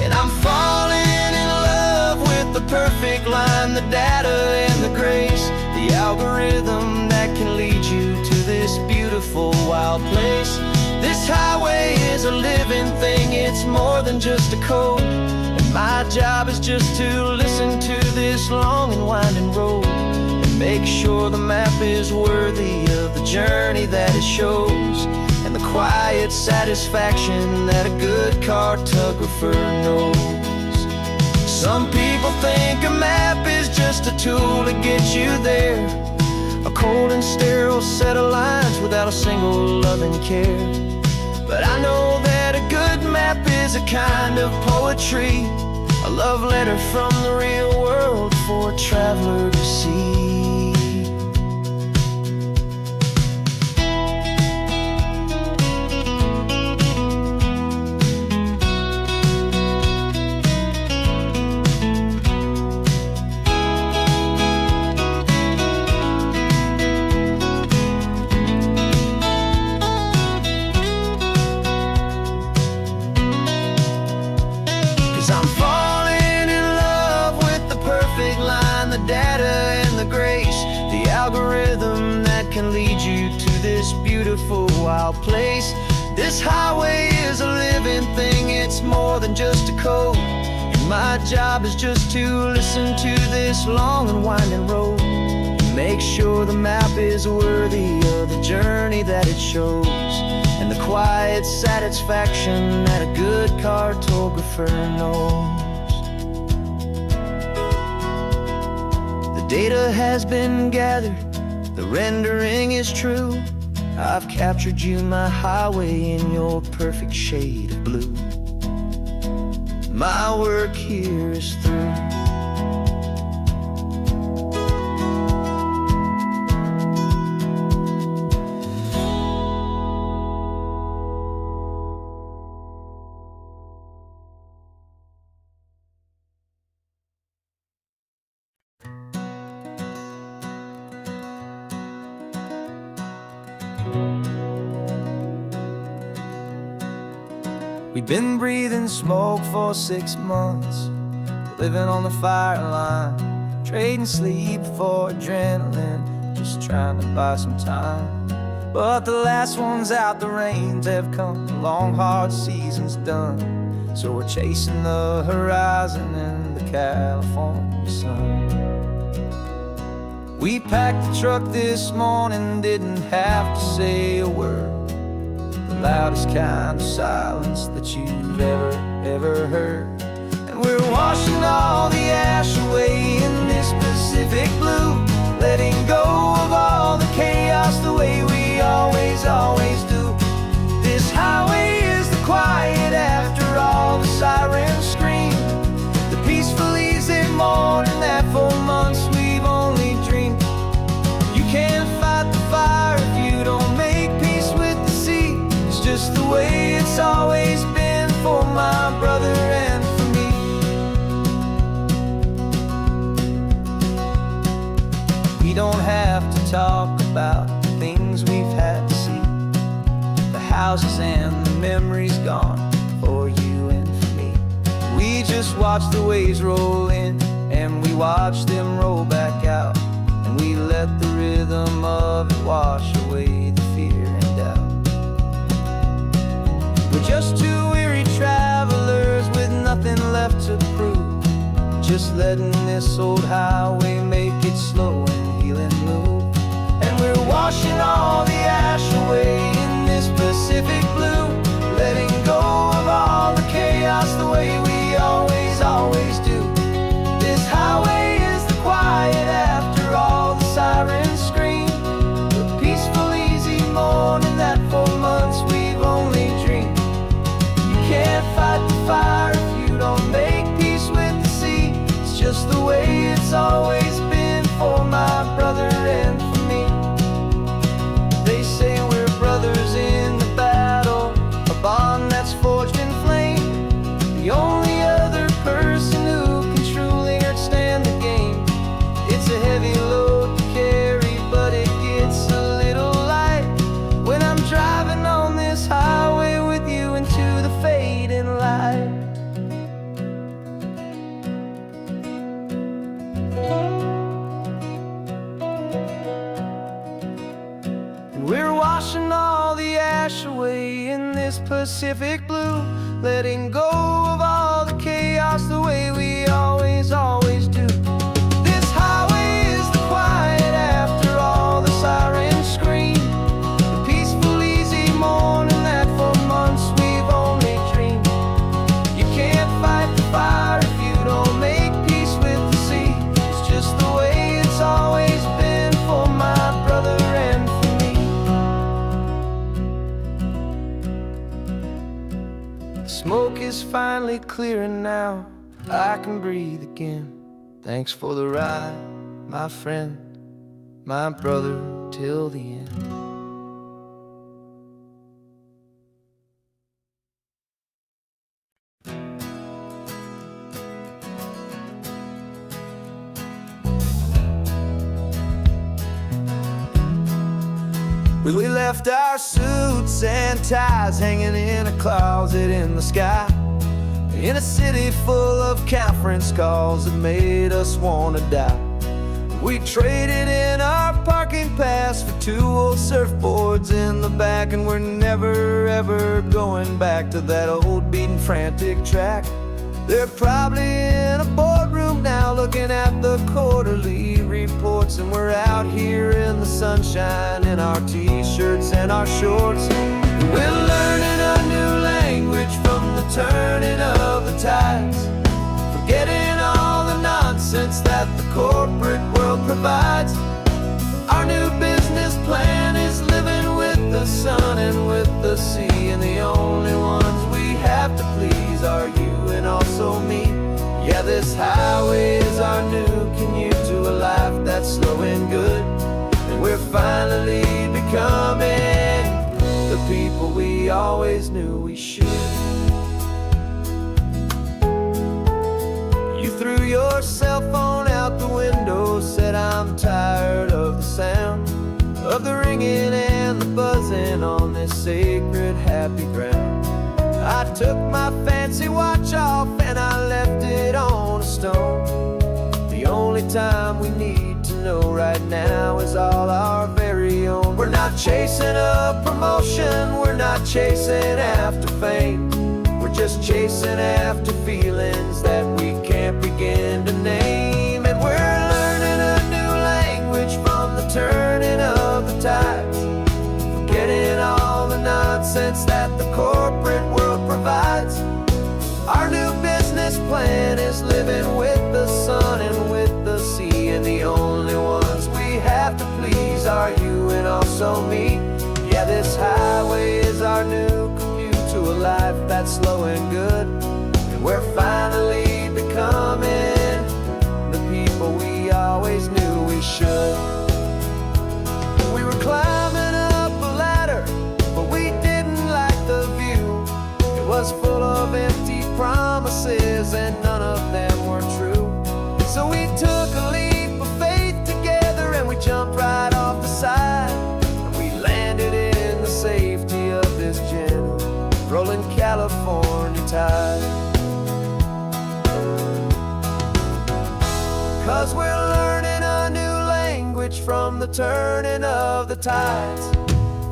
S3: And I'm falling in love with the perfect line, the data and the grace, the algorithm that can lead you to this beautiful wild place. This highway is a living thing, it's more than just a code. And my job is just to listen to this long and winding road and make sure the map is worthy of the journey that it shows, and the quiet satisfaction that a good cartographer knows. Some people think a map is just a tool to get you there, a cold and sterile set of lines without a single loving care. But I know that a good map is a kind of poetry, a love letter from the real world for a traveler to see. I'm falling in love with the perfect line, the data and the grace, the algorithm that can lead you to this beautiful wild place. This highway is a living thing, it's more than just a code. And my job is just to listen to this long and winding road and make sure the map is worthy of the journey that it shows, and the quiet satisfaction that a good cartographer knows. The data has been gathered, the rendering is true. I've captured you, my highway, in your perfect shade of blue. My work here is through. We've been breathing smoke for 6 months, living on the fire line, trading sleep for adrenaline, just trying to buy some time. But the last one's out, the rains have come, the long hard season's done. So we're chasing the horizon in the California sun. We packed the truck this morning, didn't have to say a word. The loudest kind of silence that you've ever heard. And we're washing all the ash away in this Pacific blue, letting go of all the chaos the way we always do. This highway is the quiet after all the sirens scream, the peaceful easy morning that for months we've only dreamed. You can't fight the fire if you don't make peace with the sea. It's just the way it's always been for my brother and for me. We don't have to talk about the things we've had to see, the houses and the memories gone for you and for me. We just watch the waves roll in and we watch them roll back out, and we let the rhythm of it wash away the fear and doubt. We're just two weary travelers with nothing left to prove, just letting this old highway make it slow and healing move. And we're washing all the ash away in this Pacific blue, letting go of all the chaos the way we always do. This highway is the quiet after all the sirens scream, the peaceful easy morning that for months we've only dreamed. You can't fight the fire if you don't make peace with the sea. It's just the way it's always been for my brother and for me. They say we're brothers in the battle, a bond that's forged in flame. The only other person who can truly understand the game. It's a heavy load to carry, but it gets a little light when I'm driving on this highway with you into the fading light. And we're washing all the ash away in this Pacific blue, letting go of all the chaos the way we always do. This highway is the quiet after all the sirens scream, the peaceful easy morning that for months we've only dreamed. You can't fight the fire if you don't make peace with the sea. It's just the way it's always been for my brother and for me. The smoke is finally clearing now, I can breathe again. Thanks for the ride, my friend, my brother till the end. We left our suits and ties hanging in a closet in the sky, in a city full of conference calls that made us wanna die. We traded in our parking pass for two old surfboards in the back, and we're never ever going back to that old beaten frantic track. They're probably in a boardroom now looking at the quarterly reports, and we're out here in the sunshine in our t-shirts and our shorts. We're learning a new language from the turning of the tides, forgetting all the nonsense that the corporate world provides. Our new business plan is living with the sun and with the sea, and the only ones we have to please are you and also me. Yeah, this highway is our new commute to a life that's slow and good, and we're finally becoming the people we always knew we should. You threw your cell phone out the window, said I'm tired of the sound of the ringing and the buzzing on this sacred happy ground. I took my fancy watch off and I left it on a stone. The only time we need to know right now is all our very own. We're not chasing a promotion, we're not chasing after fame. We're just chasing after feelings that we can't begin to name. And we're learning a new language from the turning of the tides, forgetting all the nonsense that the corporate world provides. Our new business plan is living with the sun and with the sea, and the only ones we have to please are you and also me. Yeah, this highway is our new commute to a life that's slow and good, and we're finally becoming the people we always knew we should. We were climbing up a ladder, but we didn't like the view. It was full of empty promises and none of them were true. So we took a leap of faith together and we jumped right off the side, and we landed in the safety of this gentle rolling California tide. 'Cause we're learning a new language from the turning of the tides,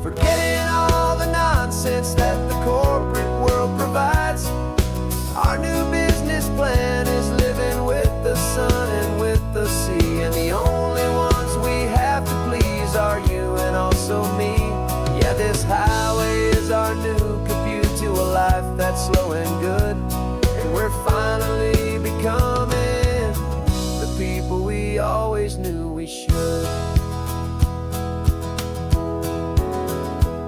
S3: forgetting all the nonsense that the corporate world provides. Our new business plan is living with the sun and with the sea, and the only ones we have to please are you and also me. Yeah, this highway is our new commute to a life that's slow and good, and we're finally becoming the people we always knew we should.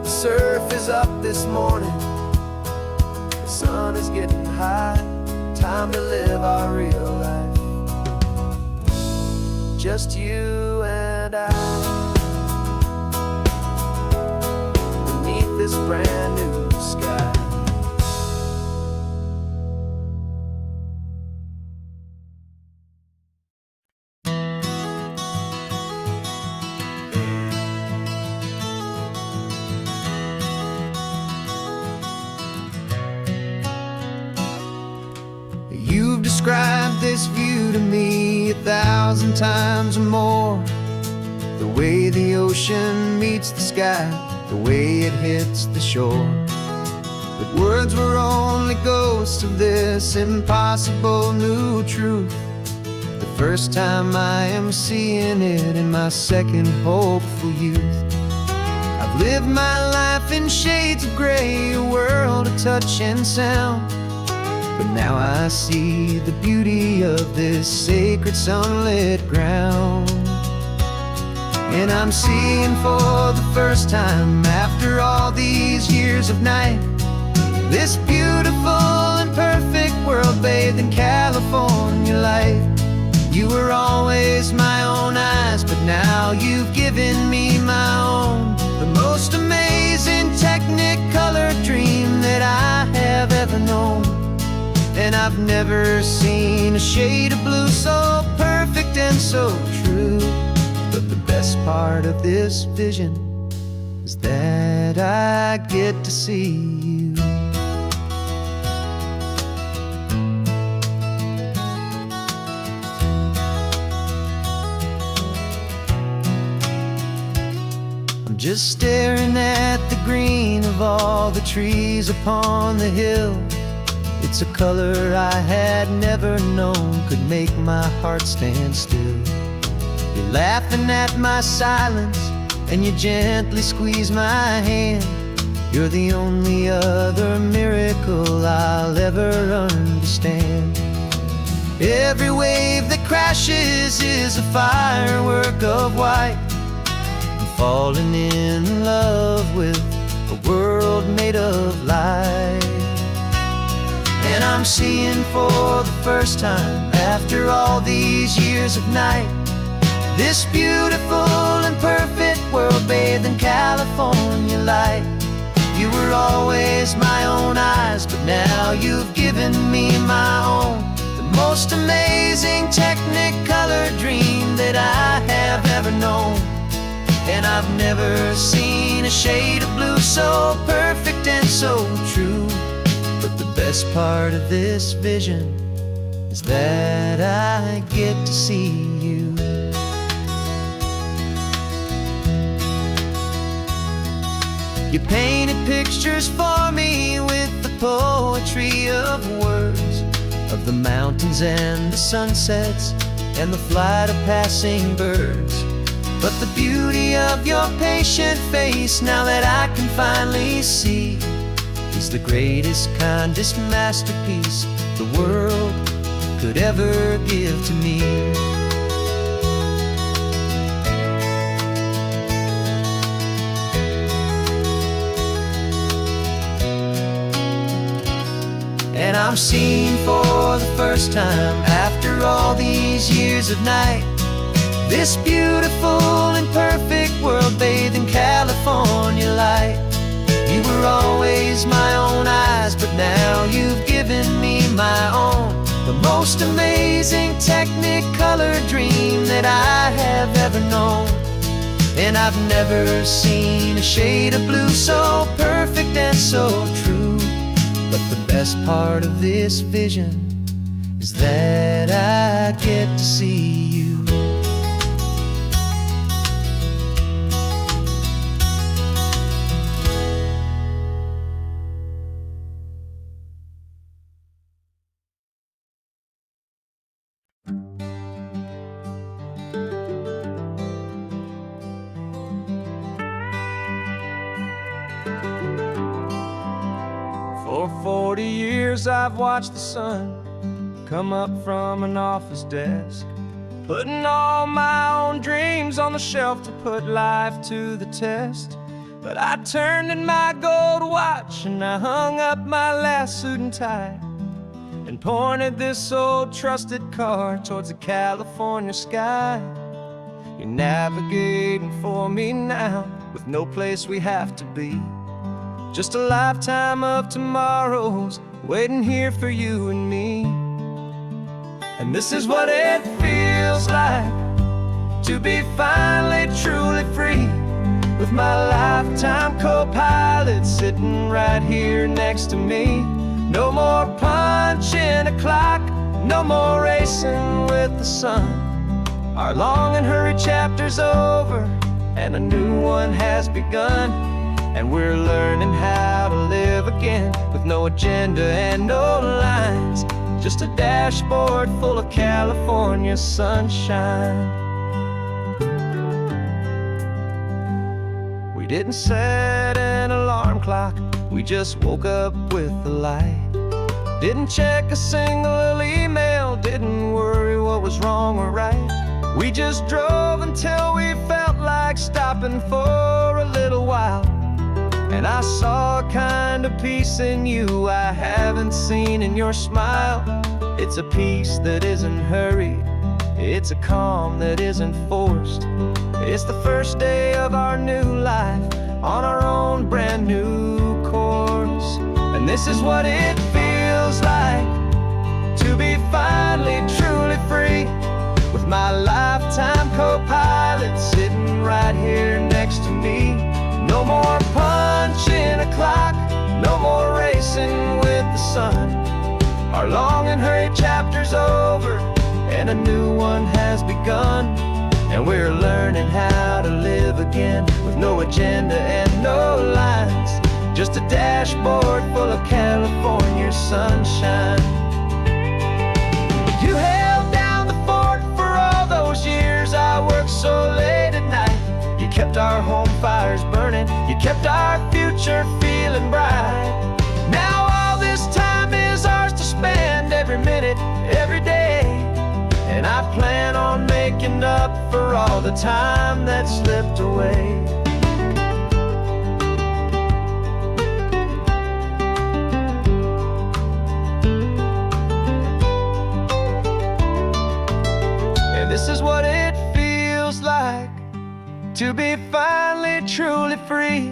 S3: The surf is up this morning, the sun is getting high, time to live our real life, just you and I, beneath this brand new sky. You've described this view to me 1,000 times or more. The way the ocean meets the sky, the way it hits the shore. But words were only ghosts of this impossible new truth. The first time I am seeing it in my second hopeful youth. I've lived my life in shades of gray, a world of touch and sound. But now I see the beauty of this sacred sunlit ground. And I'm seeing for the first time, after all these years of night, this beautiful and perfect world bathed in California light. You were always my own eyes, but now you've given me my own. The most amazing technicolor dream that I have ever known. And I've never seen a shade of blue so perfect and so true. But the best part of this vision is that I get to see you. I'm just staring at the green of all the trees upon the hill. It's a color I had never known could make my heart stand still. You're laughing at my silence and you gently squeeze my hand. You're the only other miracle I'll ever understand. Every wave that crashes is a firework of white. I'm falling in love with a world made of light. And I'm seeing for the first time, after all these years of night, this beautiful and perfect world bathed in California light. You were always my own eyes, but now you've given me my own. The most amazing technicolor dream that I have ever known. And I've never seen a shade of blue so perfect and so true. But the best part of this vision is that I get to see you. You painted pictures for me with the poetry of words, of the mountains and the sunsets and the flight of passing birds. But the beauty of your patient face, now that I can finally see, is the greatest, kindest masterpiece the world could ever give to me. And I'm seeing for the first time, after all these years of night, this beautiful and perfect world bathed in California light. You were always my own eyes, but now you've given me my own, the most amazing Technicolor dream that I have ever known. And I've never seen a shade of blue so perfect and so true. But the best part of this vision is that I get to see you.
S1: For 40 years I've watched the sun come up from an office desk, putting all my own dreams on the shelf to put life to the test. But I turned in my gold watch and I hung up my last suit and tie, and pointed this old trusted car towards the California sky. You're navigating for me now, with no place we have to be, just a lifetime of tomorrows waiting here for you and me. And this is what it feels like to be finally truly free, with my lifetime co-pilot sitting right here next to me. No more punching a clock, no more racing with the sun. Our long and hurried chapter's over and a new one has begun. And we're learning how to live again, with no agenda and no lines, just a dashboard full of California sunshine. We didn't set an alarm clock, we just woke up with the light. Didn't check a single email, didn't worry what was wrong or right. We just drove until we felt like stopping for a little while. And I saw a kind of peace in you I haven't seen in your smile. It's a peace that isn't hurried, it's a calm that isn't forced. It's the first day of our new life on our own brand new course. And this is what it feels like to be finally truly free, with my lifetime co-pilot sitting right here next to me. No more punching a clock, no more racing with the sun. Our long and hurried chapter's over and a new one has begun. And we're learning how to live again, with no agenda and no lines, just a dashboard full of California sunshine. You held down the fort for all those years I worked so late at night. You kept our home fires burning, you kept our future feeling bright. Now all this time is ours to spend, every minute, every day. And I plan on making up for all the time that slipped away. And this is what it feels like to be finally truly free,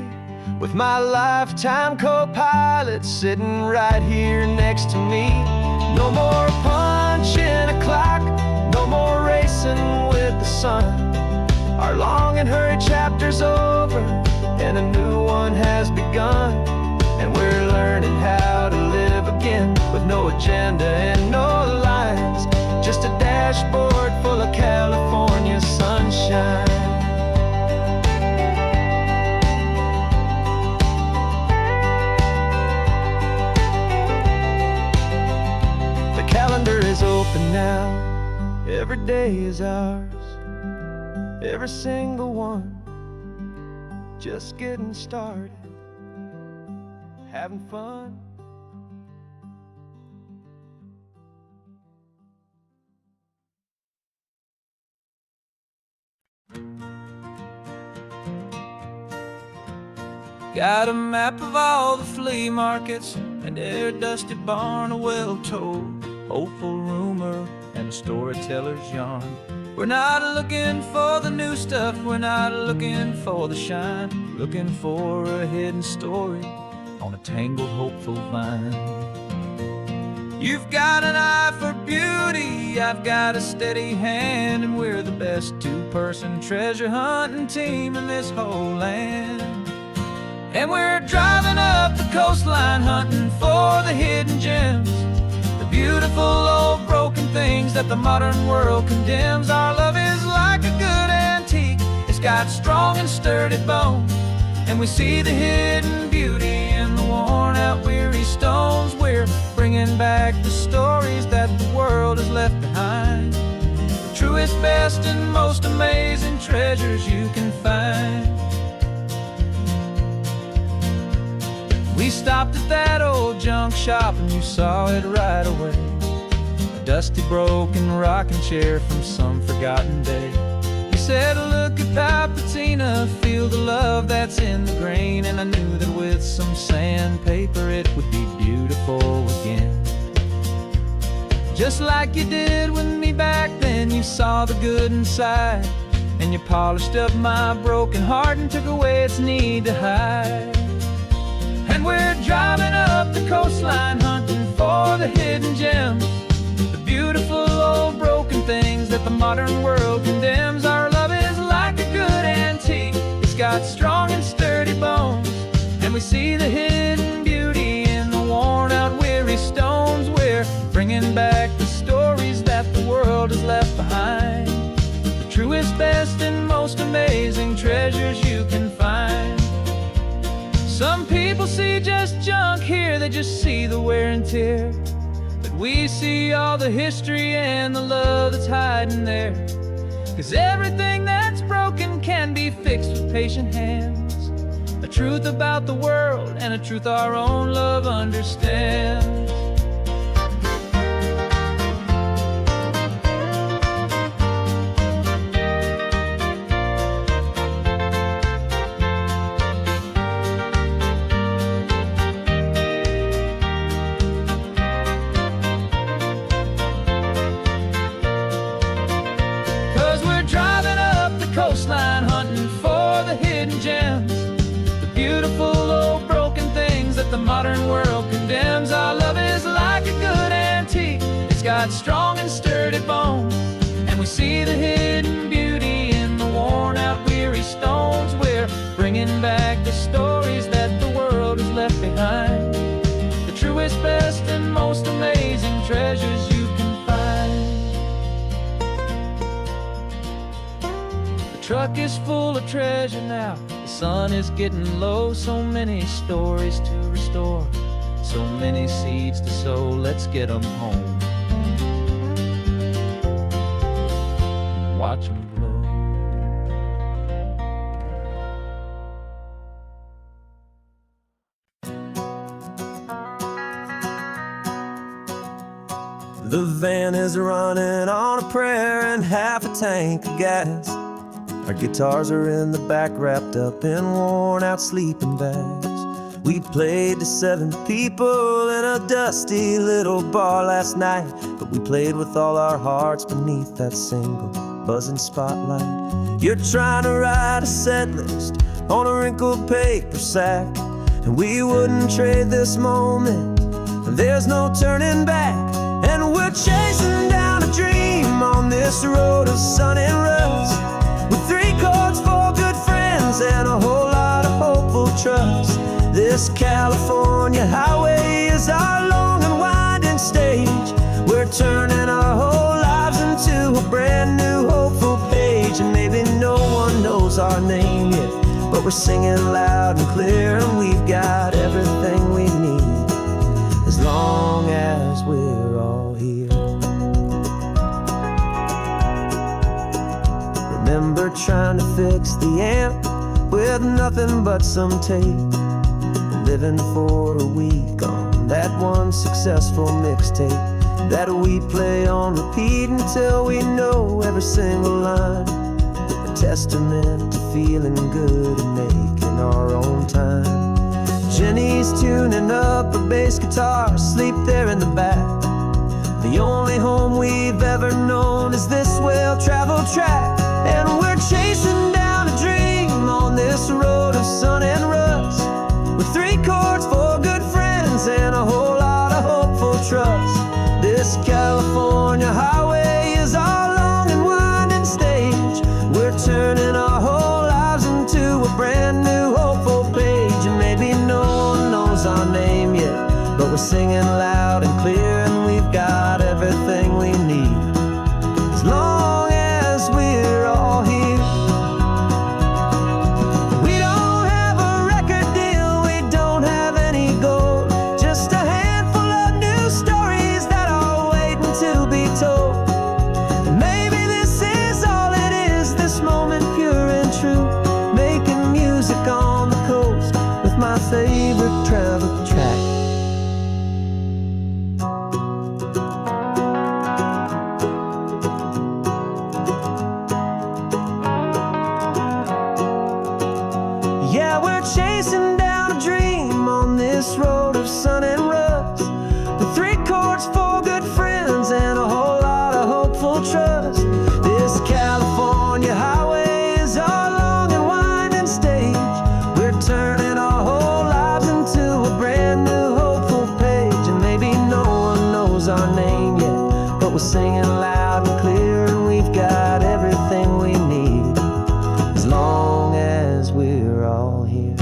S1: with my lifetime co-pilot sitting right here next to me. No more punching a clock, no more racing with the sun. Our long and hurried chapter's over and a new one has begun. And we're learning how to live again, with no agenda and no lines, just a dashboard full of California sunshine. The calendar is open now, every day is ours, every single one, just getting started, having fun. Got a map of all the flea markets and every dusty barn, a well-told, hopeful rumor and a storyteller's yarn. We're not looking for the new stuff, we're not looking for the shine, looking for a hidden story on a tangled, hopeful vine. You've got an eye for beauty, I've got a steady hand, and we're the best two-person treasure hunting team in this whole land. And we're driving up the coastline hunting for the hidden gems, the beautiful old broken things that the modern world condemns. Our love is like a good antique, it's got strong and sturdy bones, and we see the hidden beauty in the worn out weary stones. We're bringing back the stories that the world has left behind, the truest, best, and most amazing treasures you can find. We stopped at that old junk shop and you saw it right away, a dusty, broken rocking chair from some forgotten day. You said, look at that patina, feel the love that's in the grain, and I knew that with some sandpaper it would be beautiful again. Just like you did with me back then, you saw the good inside, and you polished up my broken heart and took away its need to hide. And we're driving up the coastline hunting for the hidden gems, the beautiful old broken things that the modern world condemns. Our love is like a good antique, it's got strong and sturdy bones, and we see the hidden beauty in the worn out weary stones. We're bringing back the stories that the world has left behind, the truest, best, and most amazing treasures you can find. Some people see just junk here, they just see the wear and tear, but we see all the history and the love that's hiding there. 'Cause everything that's broken can be fixed with patient hands, a truth about the world and a truth our own love understands. Coastline hunting for the hidden gems, the beautiful old broken things that the modern world condemns. Our love is like a good antique, it's got strong and sturdy bones, and we see the hidden beauty in the worn out weary stones. We're bringing back the stories that the world has left behind, the truest, best, and most amazing treasures you can find. Truck is full of treasure now, the sun is getting low. So many stories to restore, so many seeds to sow. Let's get them home, watch them blow.
S3: The van is running on a prayer and half a tank of gas. Our guitars are in the back, wrapped up in worn-out sleeping bags. We played to 7 people in a dusty little bar last night, but we played with all our hearts beneath that single buzzing spotlight. You're trying to write a set list on a wrinkled paper sack, and we wouldn't trade this moment. There's no turning back, and we're chasing down a dream on this road of sun and rust, with 3 chords, 4 good friends, and a whole lot of hopeful trust. This California highway is our long and winding stage. We're turning our whole lives brand new hopeful page. And maybe no one knows our name yet, but we're singing loud and clear, and we've got everything we need, as long as we're all here. Remember trying to fix the amp with nothing but some tape, living for a week on that one successful mixtape that we play on repeat until we know every single line. A testament to feeling good and making our own time. Jenny's tuning up her bass guitar, asleep there in the back. The only home we've ever known is this well-traveled track. And we're chasing down a dream on this road of sun and rust, with 3 chords, 4 good friends, and a whole lot of hopeful trust. This California highway is our long and winding stage. We're turning our whole lives into a brand new hopeful page. And maybe no one knows our name yet, but we're singing loud and clear, and we've got everything we need, as long as we're all here. We don't have a record deal, we don't have any gold, just a handful of new stories that are waiting to be told. And maybe this is all it is, this moment pure and true, making music on the coast with my favorite travel track. Yeah, we're chasing down a dream on this road of sun and rust, with 3 chords, 4 good friends, and a whole lot of hopeful trust. This California highway is our long and winding stage. We're turning our whole lives into a brand new hopeful page. And maybe no one knows our name yet, but we're singing loud and clear, and we've got everything we need, as long as we're all here.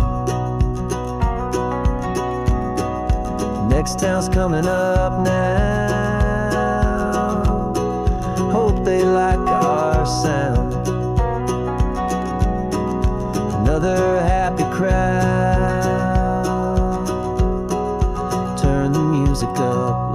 S3: Next town's coming up now, hope they like our sound. Another happy crowd, turn the music up